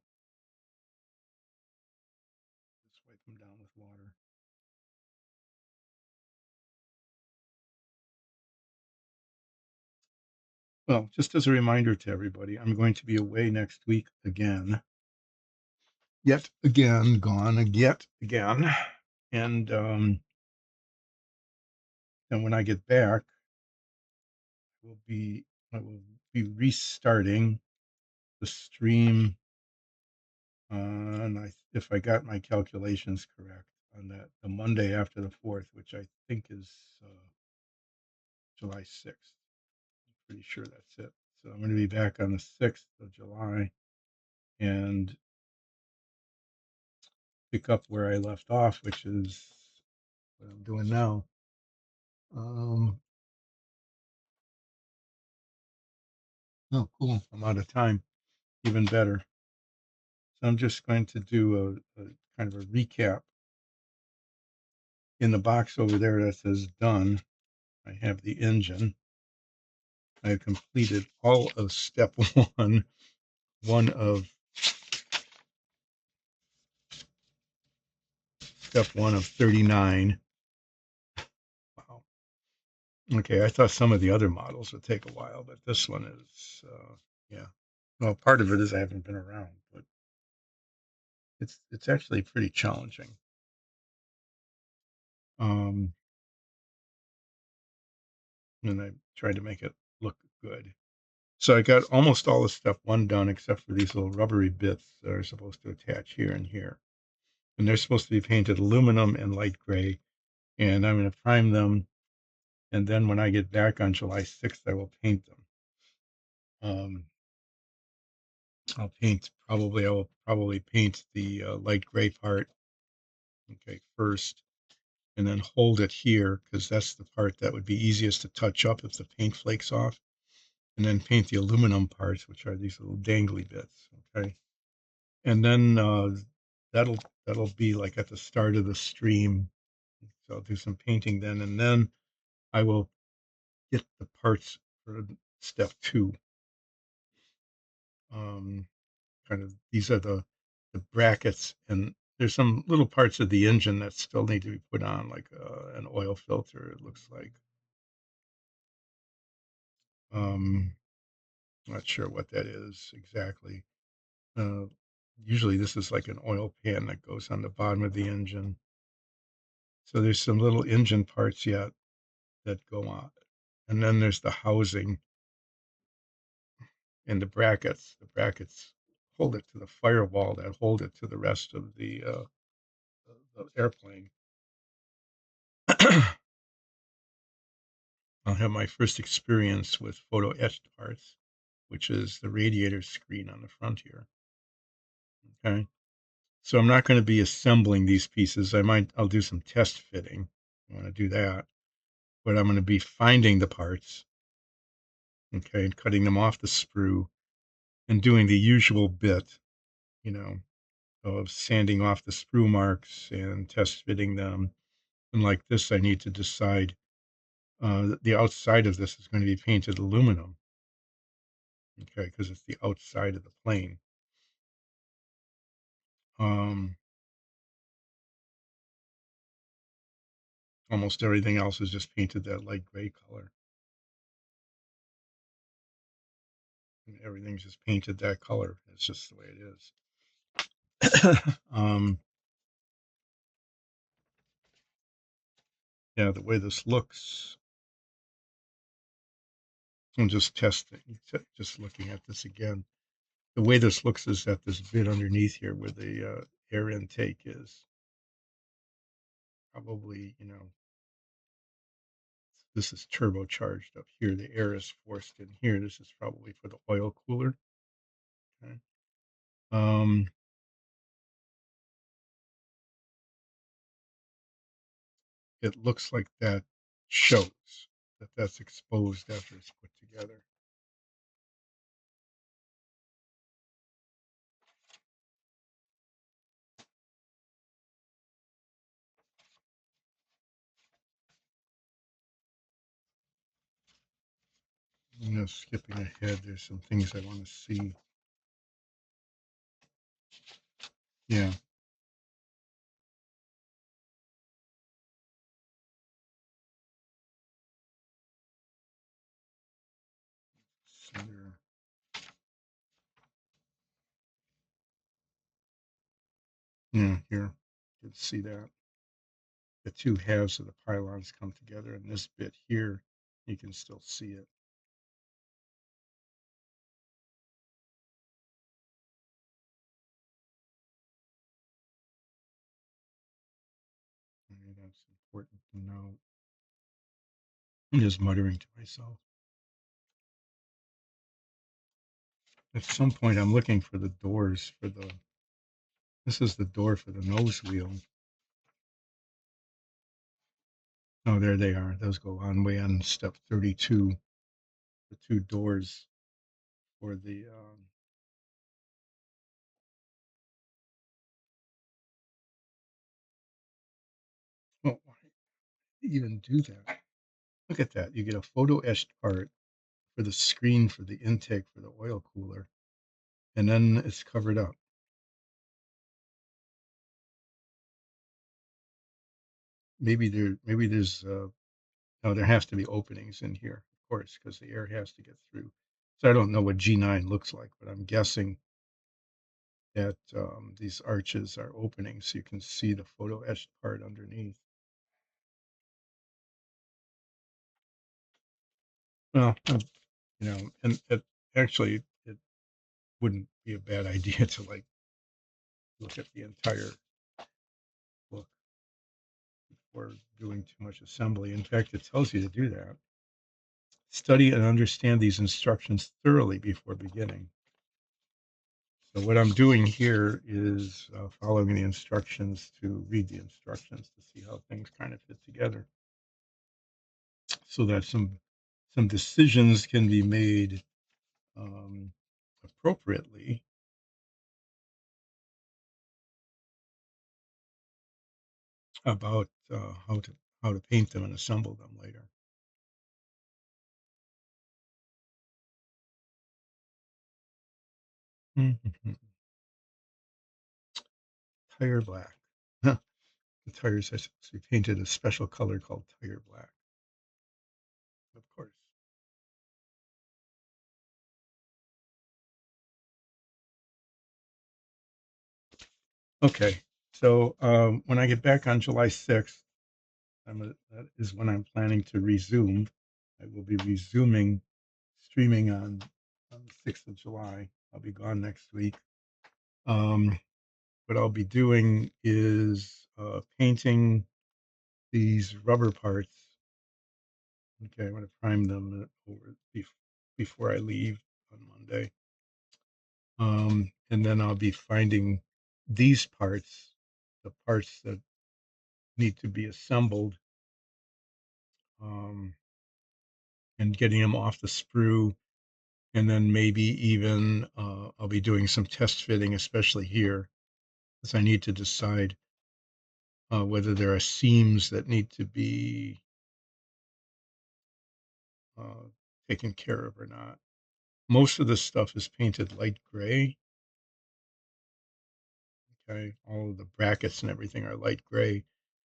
Just wipe them down with water. Well, just as a reminder to everybody, I'm going to be away next week again. Yet again, gone yet again. And and when I get back, will be I will be restarting the stream on, if I got my calculations correct, on that the Monday after the 4th, which I think is July 6th. I'm pretty sure that's it. So I'm going to be back on the 6th of July and pick up where I left off, which is what I'm doing now. Um, oh, cool. I'm out of time. Even better. So I'm just going to do a kind of a recap. In the box over there that says done, I have the engine. I have completed all of step one of step one of 39. Wow. Okay, I thought some of the other models would take a while, but this one is, yeah. Well, part of it is I haven't been around, but it's actually pretty challenging. Um, and I tried to make it look good. So I got almost all of step one done, except for these little rubbery bits that are supposed to attach here and here. And they're supposed to be painted aluminum and light gray. And I'm going to prime them. And then when I get back on July 6th, I will paint them. Um, I will probably paint the light gray part, okay, first, and then hold it here because that's the part that would be easiest to touch up if the paint flakes off. And then paint the aluminum parts, which are these little dangly bits, okay. And then that'll be like at the start of the stream. So I'll do some painting then, and then I will get the parts for step two. Um, Kind of these are the brackets, and there's some little parts of the engine that still need to be put on, like an oil filter. It looks like. Um, Not sure what that is exactly. Uh, Usually this is like an oil pan that goes on the bottom of the engine. So there's some little engine parts yet that go on. And then there's the housing and the brackets. The brackets hold it to the firewall that hold it to the rest of the airplane. I'll have my first experience with photo etched parts, which is the radiator screen on the front here. Okay. So I'm not going to be assembling these pieces. I'll do some test fitting. I want to do that, but I'm going to be finding the parts, okay, and cutting them off the sprue and doing the usual bit, you know, of sanding off the sprue marks and test fitting them. And like this, I need to decide the outside of this is going to be painted aluminum, okay, because it's the outside of the plane. Um, Almost everything else is just painted that light gray color. And everything's just painted that color. It's just the way it is. Yeah, the way this looks, I'm just testing, just looking at this again. The way this looks is that this bit underneath here where the air intake is probably, this is turbocharged up here. The air is forced in here. This is probably for the oil cooler. Okay. Um, it looks like that shows that that's exposed after it's put together. Skipping ahead, there's some things I want to see. Yeah. Center. Yeah, here. You can see that. The two halves of the pylons come together, and this bit here, you can still see it. Okay, that's important to know. I'm just muttering to myself. At some point, I'm looking for the doors for the. This is the door for the nose wheel. Oh, there they are. Those go on way on step 32. The two doors for the. Oh, why even do that? Look at that. You get a photo etched part for the screen for the intake for the oil cooler, and then it's covered up. Maybe there's no, there has to be openings in here, of course, because the air has to get through. So I don't know what G9 looks like, but I'm guessing that these arches are openings so you can see the photo etched part underneath. Well, and actually, it wouldn't be a bad idea to like look at the entire book before doing too much assembly. In fact, it tells you to do that. Study and understand these instructions thoroughly before beginning. So what I'm doing here is following the instructions to read the instructions to see how things kind of fit together, so that some decisions can be made um, appropriately about how to paint them and assemble them later. Mhm. Tire black. The tires are supposed to be painted a special color called tire black, of course. Okay. So when I get back on July 6th, that is when I'm planning to resume. I will be resuming streaming on the 6th of July. I'll be gone next week. Um, what I'll be doing is painting these rubber parts. Okay, I'm going to prime them before I leave on Monday. And then I'll be finding these parts, the parts that need to be assembled, um, and getting them off the sprue. And then maybe even I'll be doing some test fitting, especially here, because I need to decide whether there are seams that need to be uh, taken care of or not. Most of the stuff is painted light gray. Okay, all of the brackets and everything are light gray,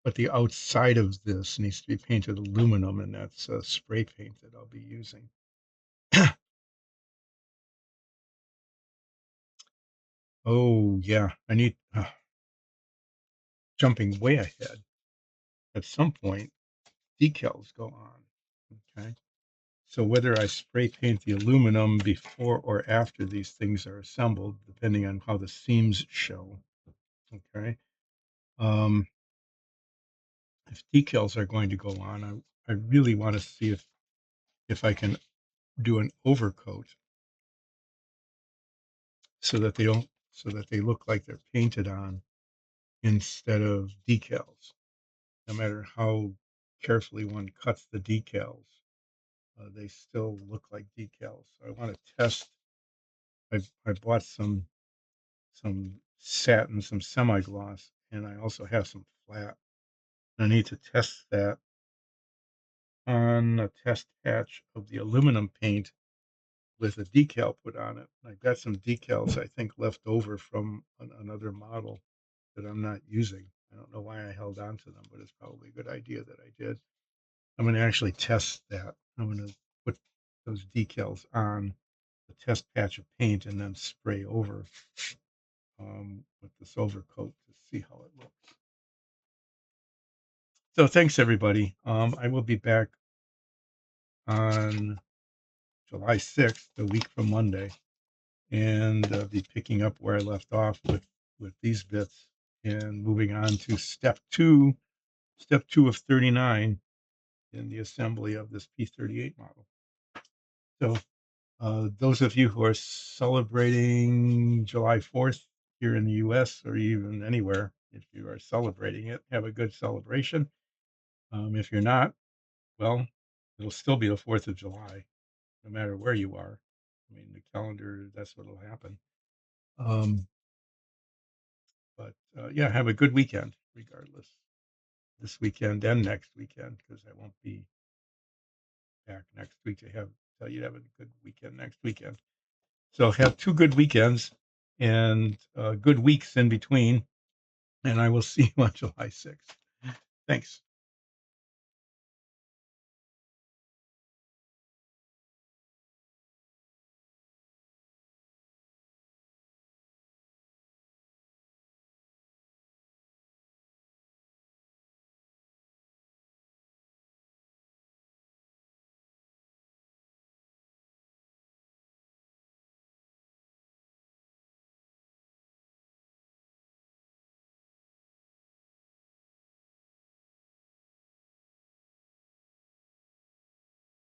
but the outside of this needs to be painted aluminum, and that's spray paint that I'll be using. Oh yeah, I need jumping way ahead. At some point, decals go on. Okay, so whether I spray paint the aluminum before or after these things are assembled, depending on how the seams show. Okay, um, if decals are going to go on, I really want to see if I can do an overcoat so that they don't so that they look like they're painted on instead of decals. No matter how carefully one cuts the decals, they still look like decals. So I want to test. I bought some satin, some semi gloss, and I also have some flat. I need to test that on a test patch of the aluminum paint with a decal put on it. I've got some decals I think left over from another model that I'm not using. I don't know why I held on to them, but it's probably a good idea that I did. I'm going to actually test that. I'm going to put those decals on the test patch of paint and then spray over with this overcoat to see how it looks. So thanks everybody. I will be back on July 6th, a week from Monday, and be picking up where I left off with these bits and moving on to step two of 39 in the assembly of this P-38 model. So those of you who are celebrating July 4th here in the US or even anywhere, if you are celebrating it, have a good celebration. If you're not, well, it'll still be the 4th of July, no matter where you are. I mean, the calendar, that's what'll happen. Um, but yeah, have a good weekend regardless. This weekend and next weekend, because I won't be back next week to tell you to have a good weekend next weekend. So have two good weekends and good weeks in between, and I will see you on July 6th. Thanks.